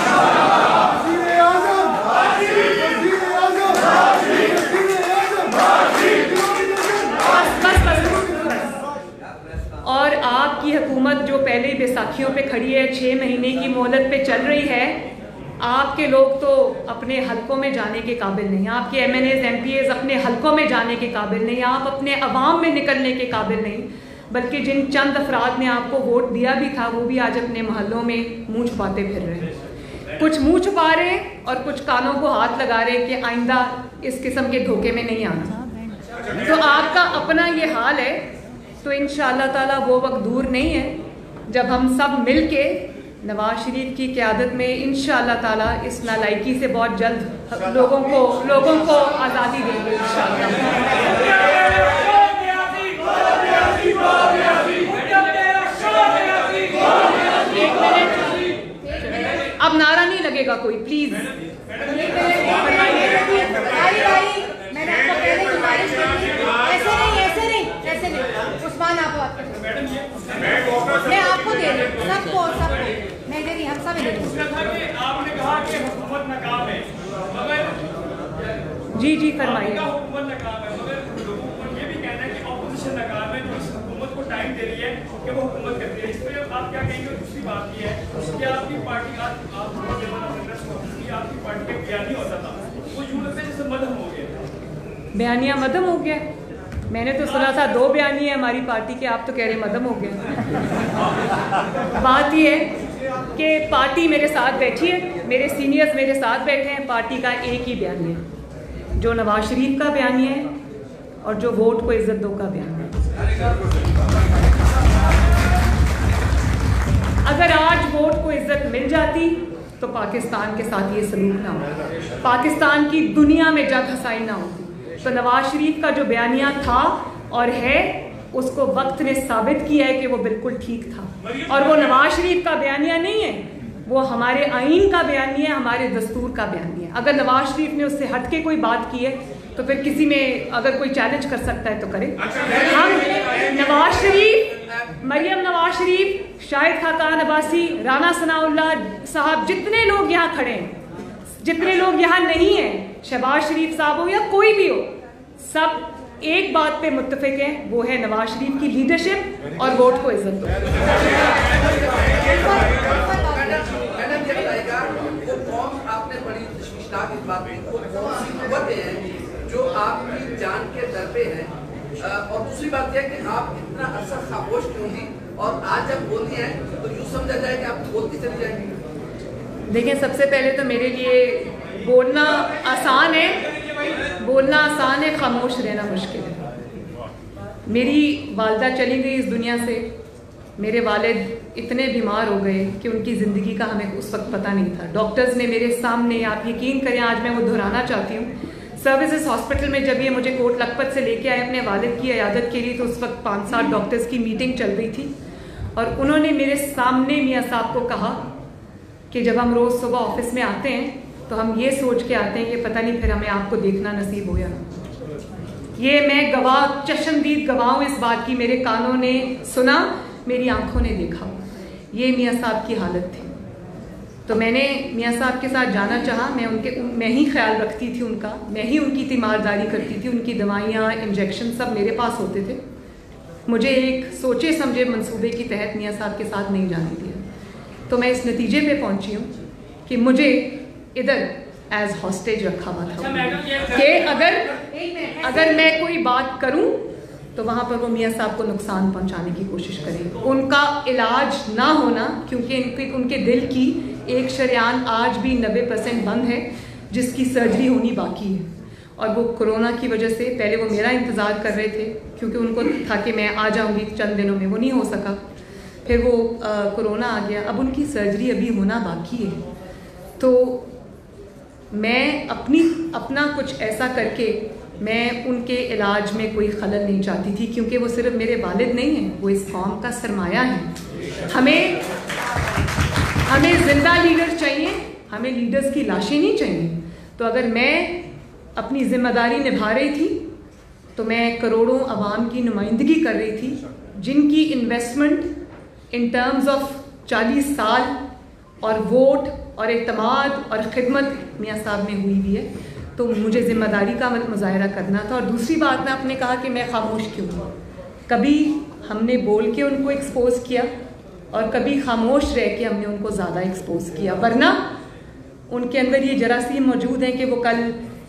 और आपकी हुकूमत जो पहले बैसाखियों पे खड़ी है, 6 महीने की मोहलत पे चल रही है, आपके लोग तो अपने हलकों में जाने के काबिल नहीं, आपके MNAs MPAs अपने हलकों में जाने के काबिल नहीं, आप अपने अवाम में निकलने के काबिल नहीं, बल्कि जिन चंद अफराद ने आपको वोट दिया भी था वो भी आज अपने मोहल्लों में मुंह छुपाते फिर रहे हैं। कुछ मुंह छुपा रहे और कुछ कानों को हाथ लगा रहे कि आइंदा इस किस्म के धोखे में नहीं आना। तो आपका अपना ये हाल है। तो इंशाअल्लाह ताला वो वक्त दूर नहीं है जब हम सब मिल के नवाज शरीफ की क़यादत में इंशाअल्लाह ताला इस नालायकी से बहुत जल्द लोगों को आज़ादी देंगे इंशाअल्लाह। अब नारा नहीं लगेगा कोई, प्लीज। ऐसे नहीं उस्मान, आप बात करें, मैं आपको दे रही हूँ, सबको मैं दे रही, हम सब दे रही। आपने कहा कि हुकूमत नाकाम है, मगर जी फरमाइए। हुकूमत नाकाम है, मगर ये भी कहना है कि ऑपोजिशन नाकाम है, जो इस हुकूमत को टाइम दे रही है कि वो हुकूमत करती है। इस पर आप क्या कहेंगे? दूसरी बात ये है कि आपकी पार्टी आपकी पार्टी का बयानी होता था, वो यूं लगता है जैसे मध्यम हो गया। बयानिया मध्यम हो गया? मैंने तो सुना था 2 बयानी है हमारी पार्टी के, आप तो कह रहे मध्यम हो गया। बात यह है कि पार्टी मेरे साथ बैठी है, मेरे सीनियर्स मेरे साथ बैठे हैं, पार्टी का एक ही बयानी है, जो नवाज शरीफ का बयानी है और जो वोट को इज्जत दो का बयानी है। अगर आज वोट को इज्जत मिल जाती तो पाकिस्तान के साथ ये सलूक ना होता, पाकिस्तान की दुनिया में जग हसाई ना होती। तो नवाज शरीफ का जो बयानिया था और है, उसको वक्त ने साबित किया है कि वो बिल्कुल ठीक था। और वो नवाज शरीफ का बयानिया नहीं है, वो हमारे आईन का बयानिया है, हमारे दस्तूर का बयानिया है। अगर नवाज शरीफ ने उससे हट के कोई बात की है तो फिर किसी में अगर कोई चैलेंज कर सकता है तो करे। हम नवाज शरीफ, मरियम नवाज शरीफ, शाहिद खाकान अब्बासी, राना सनाउल्लाह साहब, जितने लोग यहाँ खड़े हैं, जितने लोग यहाँ नहीं हैं, शहबाज शरीफ साहब हो या कोई भी हो, सब एक बात पे मुत्तफिक हैं, वो है नवाज शरीफ की लीडरशिप और वोट को इज्जत दो। आपने बड़ी तशवीशनाक इस बात में जो आपकी जान के दर पे है, और दूसरी बात यह कि आप इतना अरसा खामोश क्यों थी, और आज जब बोलती हैं तो यूँ समझा जाए कि आप बोलती चली जाएंगी। देखिए, सबसे पहले तो मेरे लिए बोलना आसान है, खामोश रहना मुश्किल है। मेरी वालिदा चली गई इस दुनिया से, मेरे वालिद इतने बीमार हो गए कि उनकी ज़िंदगी का हमें उस वक्त पता नहीं था। डॉक्टर्स ने मेरे सामने, आप यकीन करें, आज मैं वो दोहराना चाहती हूँ, सर्विसेज हॉस्पिटल में जब ये मुझे कोट लखपत से लेके आए अपने वालिद की इयादत के लिए, तो उस वक्त 5-7 डॉक्टर्स की मीटिंग चल रही थी और उन्होंने मेरे सामने मियाँ साहब को कहा कि जब हम रोज़ सुबह ऑफिस में आते हैं तो हम ये सोच के आते हैं कि पता नहीं फिर हमें आपको देखना नसीब हो या ना। ये मैं गवाह, चश्मदीद गवाह हूँ इस बात की, मेरे कानों ने सुना, मेरी आंखों ने देखा, ये मियाँ साहब की हालत थी। तो मैंने मियाँ साहब के साथ जाना चाहा। मैं ही ख्याल रखती थी उनका, मैं ही उनकी तीमारदारी करती थी, उनकी दवाइयाँ, इंजेक्शन सब मेरे पास होते थे। मुझे एक सोचे समझे मंसूबे की तहत मियाँ साहब के साथ नहीं जाने दिया। तो मैं इस नतीजे पे पहुंची हूँ कि मुझे इधर एज हॉस्टेज रखा हुआ था कि अगर मैं कोई बात करूं तो वहाँ पर वो मियाँ साहब को नुकसान पहुँचाने की कोशिश करें। उनका इलाज ना होना, क्योंकि उनके दिल की एक शरियान आज भी 90% बंद है, जिसकी सर्जरी होनी बाकी है। और वो कोरोना की वजह से पहले वो मेरा इंतज़ार कर रहे थे, क्योंकि उनको था कि मैं आ जाऊँगी चंद दिनों में, वो नहीं हो सका। फिर वो कोरोना आ गया, अब उनकी सर्जरी अभी होना बाकी है। तो मैं अपना कुछ ऐसा करके मैं उनके इलाज में कोई खलल नहीं चाहती थी, क्योंकि वो सिर्फ मेरे वालिद नहीं हैं, वो इस कौम का सरमाया है। हमें जिंदा लीडर चाहिए, हमें लीडर्स की लाशें नहीं चाहिए। तो अगर मैं अपनी जिम्मेदारी निभा रही थी तो मैं करोड़ों अवाम की नुमाइंदगी कर रही थी, जिनकी इन्वेस्टमेंट इन टर्म्स ऑफ 40 साल और वोट और एतमाद और खिदमत मियाँ साहब में हुई भी है। तो मुझे ज़िम्मेदारी का मुजाहरा करना था। और दूसरी बात में आपने कहा कि मैं खामोश क्यों हूँ। कभी हमने बोल के उनको एक्सपोज किया और कभी खामोश रह के हमने उनको ज़्यादा एक्सपोज किया, वरना उनके अंदर ये जरासीम मौजूद हैं कि वो कल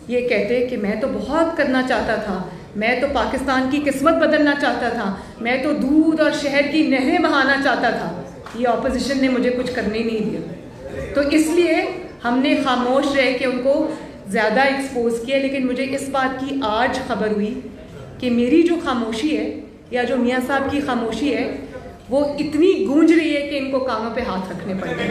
ये कहते कि मैं तो बहुत करना चाहता था, मैं तो पाकिस्तान की किस्मत बदलना चाहता था, मैं तो दूध और शहद की नहरें बहाना चाहता था, ये ऑपोजिशन ने मुझे कुछ करने ही नहीं दिया। तो इसलिए हमने खामोश रह के उनको ज़्यादा एक्सपोज किया। लेकिन मुझे इस बात की आज खबर हुई कि मेरी जो खामोशी है या जो मियाँ साहब की खामोशी है वो इतनी गूंज रही है कि इनको कानों पे हाथ रखने पड़ रहे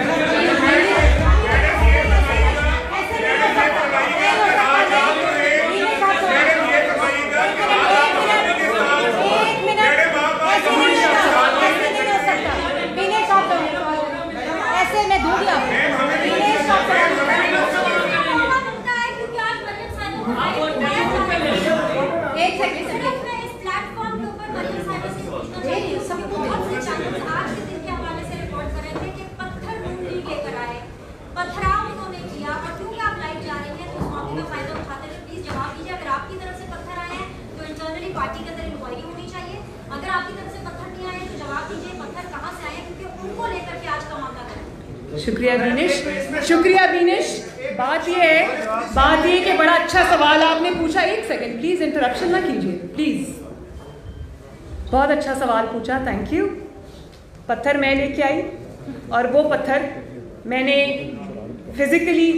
पार्टी के अंदर इंक्वायरी होनी चाहिए। अगर आपकी तरफ से पत्थर नहीं आए तो जवाब दीजिए पत्थर कहां से आए, क्योंकि उनको लेकर के आज का मामला है। शुक्रिया बीनिश, शुक्रिया बीनिश। बात ये कि बड़ा अच्छा सवाल आपने पूछा। एक सेकंड प्लीज, इंटरप्शन ना कीजिए प्लीज। बहुत अच्छा सवाल पूछा, थैंक यू। पत्थर मैं लेके आई और वो पत्थर मैंने फिजिकली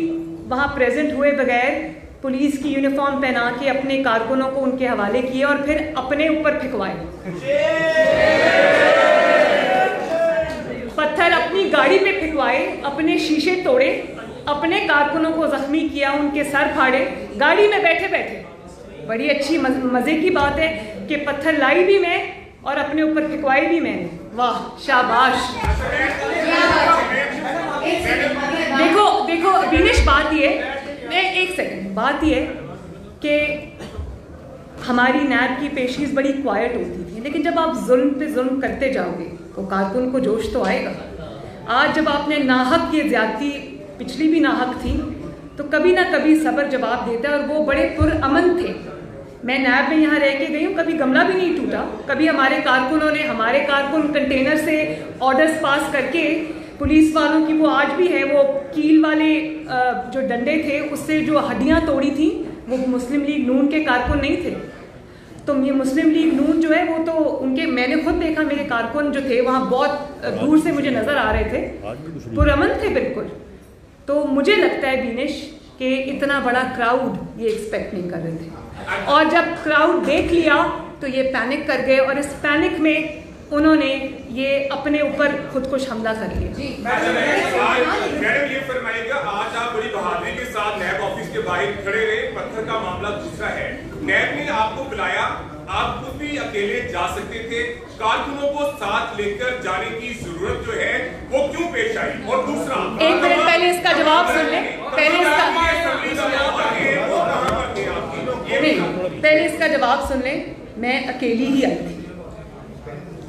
वहाँ प्रेजेंट हुए बगैर पुलिस की यूनिफॉर्म पहना के अपने कारकुनों को उनके हवाले किए और फिर अपने ऊपर फिकवाए। पत्थर अपनी गाड़ी पे फिकवाए, अपने शीशे तोड़े, अपने कारकुनों को जख्मी किया, उनके सर फाड़े गाड़ी में बैठे बैठे। बड़ी अच्छी मजे की बात है कि पत्थर लाई भी मैं और अपने ऊपर फिकवाए भी मैंने। वाह, शाबाश। देखो बीनिश, बात ये, एक सेकंड, बात ये कि हमारी नैब की पेशीज बड़ी क्वाइट होती थी, लेकिन जब आप जुल्म पे जुल्म करते जाओगे तो कारकुन को जोश तो आएगा। आज जब आपने नाहक ये ज्यादती, पिछली भी नाहक थी, तो कभी ना कभी सब्र जवाब देता है। और वो बड़े पुरअमन थे। मैं नैब में यहाँ रह के गई हूँ, कभी गमला भी नहीं टूटा। कभी हमारे कारकुन कंटेनर से ऑर्डर्स पास करके पुलिस वालों की, वो आज भी है, वो कील वाले जो डंडे थे उससे जो हड्डियाँ तोड़ी थी, वो मुस्लिम लीग नून के कारकुन नहीं थे। तो ये मुस्लिम लीग नून जो है वो तो उनके, मैंने खुद देखा, मेरे कारकुन जो थे वहाँ बहुत दूर से मुझे नजर आ रहे थे, पुरअमन थे बिल्कुल। तो मुझे लगता है बीनिश कि इतना बड़ा क्राउड ये एक्सपेक्ट नहीं कर रहे थे, और जब क्राउड देख लिया तो ये पैनिक कर गए और इस पैनिक में उन्होंने ये अपने ऊपर खुदकुश हमला कर लिया। मैडम ये फरमाइएगा, आज आप बड़ी बहादुरी के साथ नैब ऑफिस के बाहर खड़े रहे, पत्थर का मामला दूसरा है, नैब ने आपको बुलाया, आप खुद भी अकेले जा सकते थे, कारकुनों को साथ लेकर जाने की जरूरत जो है वो क्यों पेश आई? और दूसरा, एक मिनट पहले इसका जवाब सुन ले, पहले इसका जवाब सुन ले। मैं अकेली ही आई थी,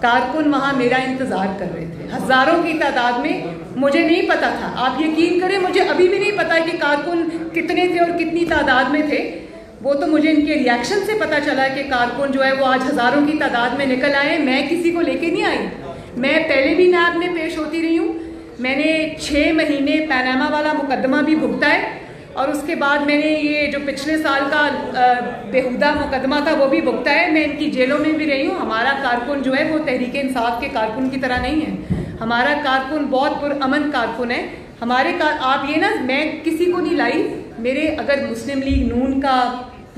कारकुन वहाँ मेरा इंतजार कर रहे थे, हजारों की तादाद में मुझे नहीं पता था। आप यकीन करें, मुझे अभी भी नहीं पता कि कारकुन कितने थे और कितनी तादाद में थे। वो तो मुझे इनके रिएक्शन से पता चला कि कारकुन जो है वो आज हज़ारों की तादाद में निकल आए। मैं किसी को लेके नहीं आई। मैं पहले भी नैब में पेश होती रही हूँ। मैंने 6 महीने पनामा वाला मुकदमा भी भुगता है और उसके बाद मैंने ये जो पिछले साल का बेहुदा मुकदमा था वो भी भुगता है। मैं इनकी जेलों में भी रही हूँ। हमारा कारकुन जो है वो तहरीक इंसाफ के कारकुन की तरह नहीं है। हमारा कारकुन बहुत पुरअमन कारकुन है। हमारे आप ये ना, मैं किसी को नहीं लाई। मेरे अगर मुस्लिम लीग नून का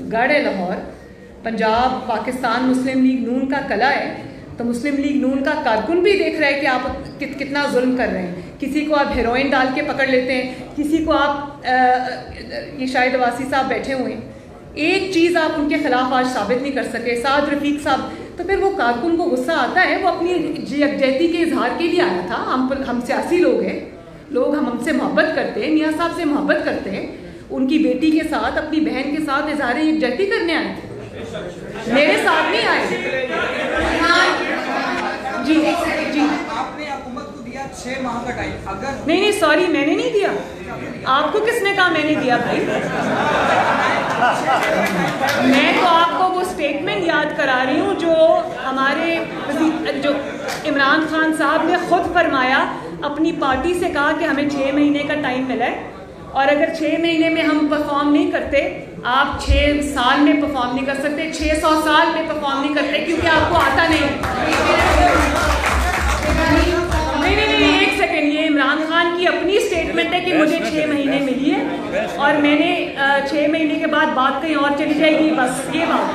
गढ़ है लाहौर, पंजाब पाकिस्तान मुस्लिम लीग नून का कला है, तो मुस्लिम लीग नून का कारकुन भी देख रहा है कि आप कितना जुल्म कर रहे हैं। किसी को आप हेरोइन डाल के पकड़ लेते हैं, किसी को आप ये शाहिद अवासी साहब बैठे हुए हैं, एक चीज़ आप उनके खिलाफ आज साबित नहीं कर सके, साद रफीक साहब। तो फिर वो कारकुन को गुस्सा आता है। वो अपनी यकजहती के इजहार के लिए आया था। हम सियासी लोग हैं, लोग हमसे मोहब्बत करते हैं, मियाँ साहब से मोहब्बत करते हैं। उनकी बेटी के साथ, अपनी बहन के साथ इजहार यकजहती करने आए थे, मेरे साथ नहीं आए। जी जी, आपने हुकूमत को दिया 6 माह का टाइम। अगर नहीं सॉरी, मैंने नहीं दिया। आपको किसने कहा मैंने दिया भाई? मैं तो आपको वो स्टेटमेंट याद करा रही हूँ जो हमारे जो इमरान खान साहब ने खुद फरमाया, अपनी पार्टी से कहा कि हमें 6 महीने का टाइम मिला है और अगर 6 महीने में हम परफॉर्म नहीं करते, आप 6 साल में परफॉर्म नहीं कर सकते, 600 साल में परफॉर्म नहीं करते, क्योंकि आपको आता नहीं। नहीं, एक सेकेंड, ये इमरान खान की अपनी स्टेटमेंट है कि मुझे 6 महीने मिली है और मैंने 6 महीने के बाद बात कहीं और चली जाएगी, बस ये बात।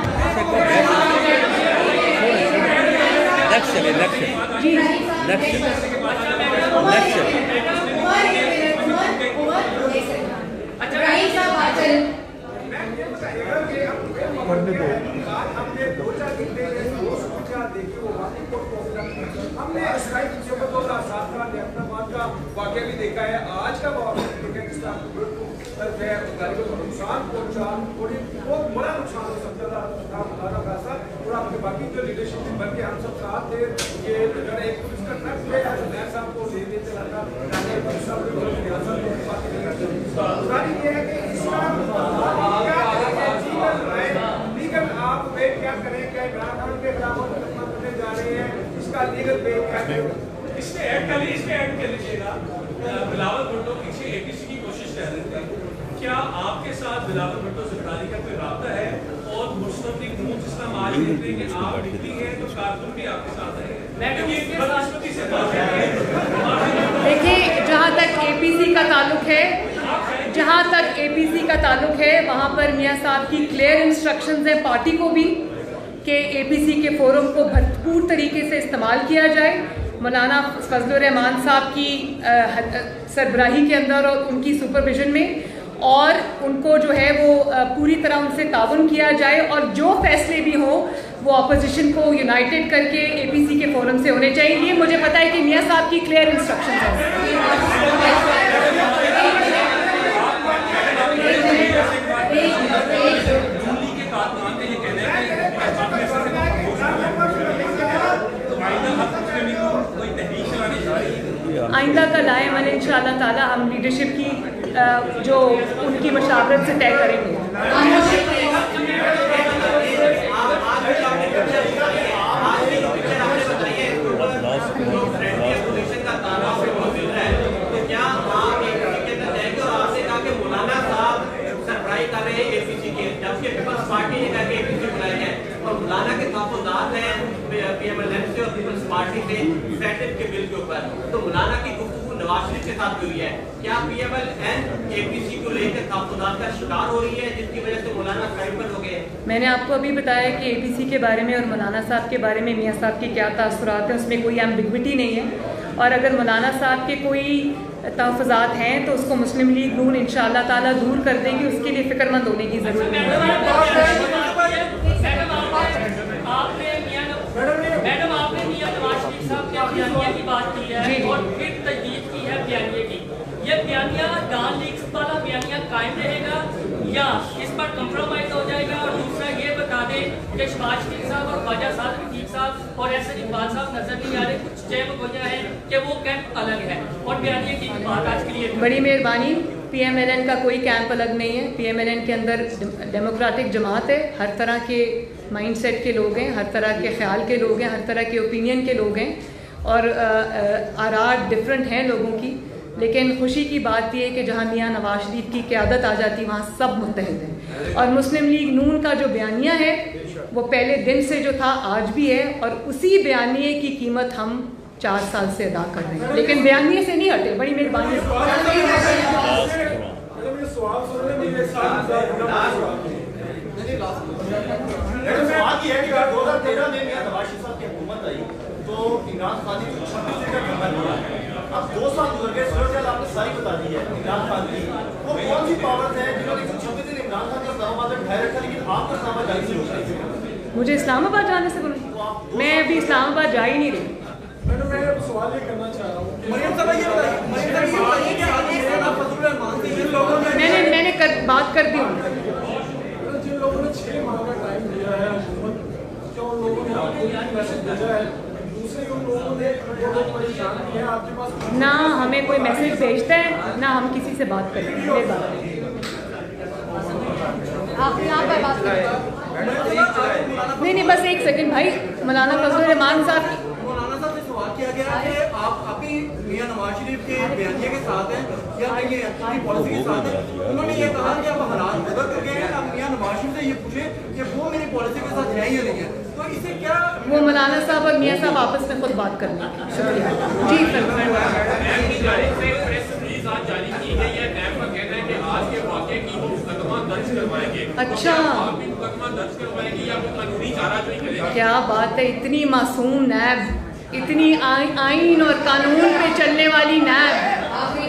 हमने 2-4 दिन पहले देखी वो हमने स्ट्राइक के 2007 का अहमदाबाद का वाकया भी देखा है, आज का वाकया देखा है, जिस तरह गाड़ियों को नुकसान पहुंचा और बहुत बड़ा नुकसान हो सकता था। और आपके बाकी जो लीडरशिप बन के हम सब साथ थे, ये एक पुलिस का ट्रक पे साहब को ले चला था, ये है कि इसका लीगल आप वेट क्या करें, क्या इमरान खान के खिलाफ मुकदमा करने जा रहे हैं, इसका लीगल वेट क्या करें? इसमें ऐड कर लीजिएगा। बिलावल भुट्टो पीछे एपीसी की कोशिश कर रहे थे, क्या आपके साथ बिलावल भुट्टो ज़रदारी का कोई राब्ता है? और मुस्लिम लीग नून जिस तरह आज देखते हैं कि आप निकली हैं तो कारकुन भी आपके साथ है। देखिए, जहाँ तक एपीसी का ताल्लुक है, वहाँ पर मियाँ साहब की क्लियर इंस्ट्रक्शंस हैं पार्टी को भी कि एपीसी के फोरम को भरपूर तरीके से इस्तेमाल किया जाए। मौलाना फजलुर रहमान साहब की सरबराही के अंदर और उनकी सुपरविजन में, और उनको जो है वो पूरी तरह उनसे ताउन किया जाए और जो फैसले भी हों वो अपोजिशन को यूनाइटेड करके एपीसी के फोरम से होने चाहिए। ये मुझे पता है कि मियाँ साहब की क्लियर इंस्ट्रक्शन है। आइंदा का लाए मन इंशाअल्लाह ताला हम लीडरशिप की जो उनकी मशावरत से तय करेंगे। मौलाना के ताबूदात हैं पीएमएलएन से और पीपल्स पार्टी से सेनेट के बिल के ऊपर, तो मौलाना की गुफ्तगू नवाज शरीफ के साथ हुई है। क्या पीएमएलएन एपीसी को लेकर ताबूदात का शिकार हो रही है, जिसकी वजह से मौलाना ट्राइबल हो गए? मैंने आपको अभी बताया कि एपीसी के बारे में और मौलाना साहब के बारे में मियाँ साहब के क्या तासुरात हैं, उसमें कोई एम्बिग्विटी नहीं है। और अगर मौलाना साहब के कोई तहफ़्फ़ुज़ात हैं तो उसको मुस्लिम लीग नून इंशाअल्लाह ताला दूर कर देगी, उसके लिए फ़िक्रमंद होने की ज़रूरत नहीं है। मैडम, आपने मियां नवाज शरीफ साहब के बयानिया की बात की है और फिर तजदीद की है बयानिया की। ये बयानिया दान लीग वाला बयानिया कायम रहेगा या इस पर कम्प्रोमाइज़ हो जाएगा? और दूसरा ये बता दें कि शहबाज शरीफ साहब और ख्वाजा साद रफीक साहब और ऐसे इकबाल साहब नजर नहीं आ रहे, कुछ जय वजह है कि वो कैंप अलग है और बयानिए की बात आज के लिए। बड़ी मेहरबानी। PMLN का कोई कैंप अलग नहीं है। PMLN के अंदर डेमोक्रेटिक जमात है, हर तरह के माइंडसेट के लोग हैं, हर तरह के ख्याल के लोग हैं, हर तरह के ओपिनियन के लोग हैं और आरार डिफरेंट हैं लोगों की। लेकिन खुशी की बात यह है कि जहाँ मियाँ नवाज शरीफ की क़यादत आ जाती वहाँ सब मुत्तहिद हैं। और मुस्लिम लीग नून का जो बयानिया है वो पहले दिन से जो था आज भी है और उसी बयानिए की कीमत हम 4 साल से अदा कर रहे हैं, लेकिन बयानिए से नहीं हटे। बड़ी मेहरबानी। तो इमरान खान ने 26 दिन का धरना दिया है, अब 2 साल गुजर गए, सूरत आपने सारी बता दी है इमरान खान की। वो कौन सी पावर्स है जिन्होंने 26 दिन इमरान खान को इस्लामाबाद में बिठाए रखा, लेकिन आपको इस्लामाबाद जाने से रोक रही? मुझे इस्लामाबाद जाने से बोलो, मैं अभी इस्लामाबाद जा ही नहीं रही। मैं सवाल ये करना चाह रहा हूँ, मैंने बात कर दी हूँ। जिन लोगों ने 6 माह का टाइम दिया है हुकूमत, क्या उन लोगों ने आपको मैसेज भेजा है? दूसरे उन लोगों ने परेशान किए हैं आपके पास? ना हमें कोई मैसेज भेजता है, ना हम किसी से बात करते हैं। नहीं, बस एक सेकंड भाई। मौलाना फजलुर रहमान साहब से सवाल किया गया कि आप अभी मियां नवाज शरीफ के बयानिए के साथ हैं या ये अपनी पॉलिसी के साथ हैं। उन्होंने ये कहा कि अब हालात बदल चुके हैं, अब मियां नवाज शरीफ से ये पूछे कि वो मेरी पॉलिसी के साथ है या नहीं है। तो इसे क्या वो मौलाना साहब और मियां साहब आपस में खुद बात करना। शुक्रिया जी सर। आज जारी की गई है, नैब का कहना है कि आज के वाक़े की वो मुकदमा दर्ज करवाएंगे। अच्छा, आप भी मुकदमा दर्ज करवाएंगे या वो कानूनी चाराजोई करेंगे? क्या बात है, इतनी मासूम नैब, इतनी आइन और कानून पे चलने वाली नैब,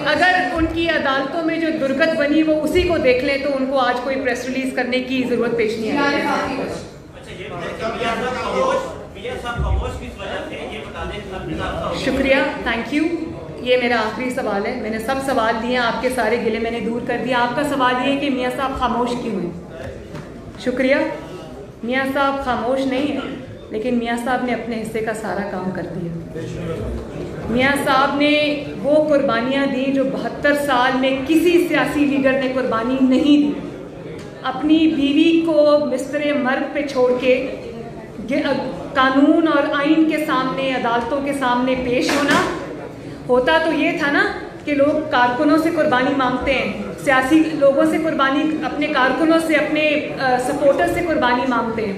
अगर उनकी अदालतों में जो दुर्गत बनी वो उसी को देख लें तो उनको आज कोई प्रेस रिलीज करने की जरूरत पेश नहीं आई। शुक्रिया, थैंक यू। ये मेरा आखिरी सवाल है। मैंने सब सवाल दिए, आपके सारे गिले मैंने दूर कर दिया। आपका सवाल ये है कि मियाँ साहब खामोश क्यों हैं? शुक्रिया। मियाँ साहब खामोश नहीं है, लेकिन मियाँ साहब ने अपने हिस्से का सारा काम कर दिया। मियाँ साहब ने वो कुर्बानियाँ दी जो 72 साल में किसी सियासी लीडर ने कुर्बानी नहीं दी। अपनी बीवी को बिस्तरे मर्ग पे छोड़ के कानून और आइन के सामने, अदालतों के सामने पेश होना। होता तो ये था ना कि लोग कारकुनों से कुर्बानी मांगते हैं, सियासी लोगों से कुर्बानी, अपने कारकुनों से, अपने सपोर्टर से कुर्बानी मांगते हैं।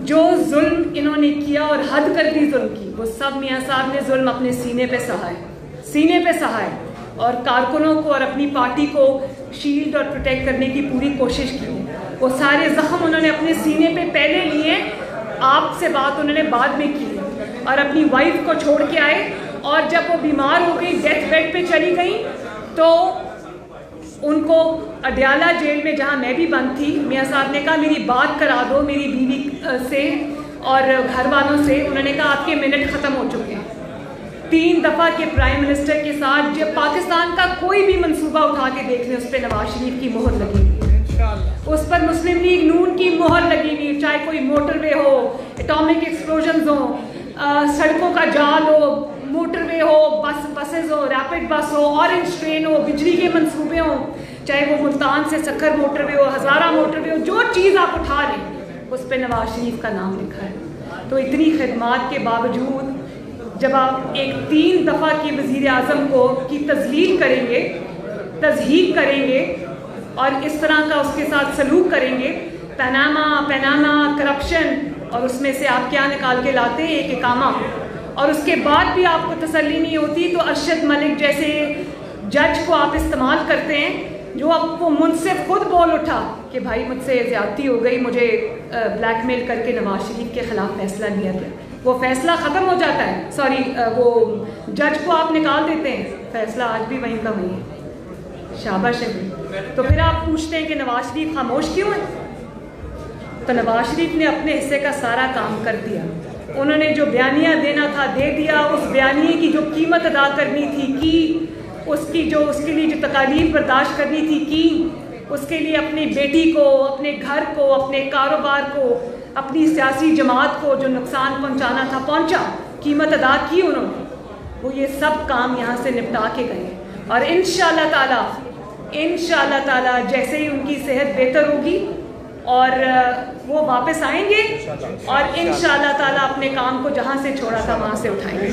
जो जुल्म इन्होंने किया और हद कर दी जुल्म की, वो सब मियाँ साहब ने जुल्म अपने सीने पे सहा है, सीने पे सहा है। और कारकुनों को और अपनी पार्टी को शील्ड और प्रोटेक्ट करने की पूरी कोशिश की है। वो सारे जख्म उन्होंने अपने सीने पे पहले लिए, आपसे बात उन्होंने बाद में की और अपनी वाइफ को छोड़ के आए। और जब वो बीमार हो गई, डेथ बेड पे चली गई, तो उनको अडयाला जेल में, जहाँ मैं भी बंद थी, मियाँ साहब ने कहा मेरी बात करा दो मेरी बीवी से और घर वालों से। उन्होंने कहा आपके मिनट ख़त्म हो चुके हैं। 3 दफ़ा के प्राइम मिनिस्टर के साथ जब पाकिस्तान का कोई भी मंसूबा उठा के देख लें, उस पर नवाज शरीफ की मोहर लगी हुई, उस पर मुस्लिम लीग नून की मोहर लगी हुई। चाहे कोई मोटरवे हो, एटॉमिक एक्सप्लोजन हो, सड़कों का जाल हो, मोटरवे हो, बसेज हो, रैपिड बस हो, ऑरेंज ट्रेन हो, बिजली के मंसूबे हो, चाहे वो मुल्तान से सक्खर मोटरवे हो, हज़ारा मोटरवे हो, जो चीज़ आप उठा लें उस पर नवाज शरीफ का नाम लिखा है। तो इतनी खिदमात के बावजूद जब आप एक 3 दफ़ा के वज़ीर आज़म को की तज़लील करेंगे, तज़हीक करेंगे और इस तरह का उसके साथ सलूक करेंगे, पैनामा करप्शन, और उसमें से आप क्या निकाल के लाते हैं? एक इकामा। और उसके बाद भी आपको तसल्ली नहीं होती तो अरशद मलिक जैसे जज को आप इस्तेमाल करते हैं, जो आपको मुनसिफ खुद बोल उठा कि भाई मुझसे ज़्यादती हो गई, मुझे ब्लैकमेल करके नवाज शरीफ के ख़िलाफ़ फैसला लिया गया। वो फैसला ख़त्म हो जाता है, सॉरी वो जज को आप निकाल देते हैं, फैसला आज भी वहीं का वहीं है। शाबाश है। तो फिर आप पूछते हैं कि नवाज शरीफ खामोश क्यों है? तो नवाज शरीफ ने अपने हिस्से का सारा काम कर दिया। उन्होंने जो बयानिया देना था दे दिया। उस बयानिए की जो कीमत अदा करनी थी की, उसकी जो उसके लिए जो तकालीफ बर्दाश्त करनी थी की, उसके लिए अपनी बेटी को, अपने घर को, अपने कारोबार को अपनी सियासी जमात को जो नुकसान पहुंचाना था पहुंचा, कीमत अदा की उन्होंने, वो ये सब काम यहाँ से निपटा के गए। और इंशाअल्लाह ताला जैसे ही उनकी सेहत बेहतर होगी और वो वापस आएंगे और इंशाअल्लाह ताला अपने काम को जहाँ से छोड़ा था वहाँ से उठाएंगे।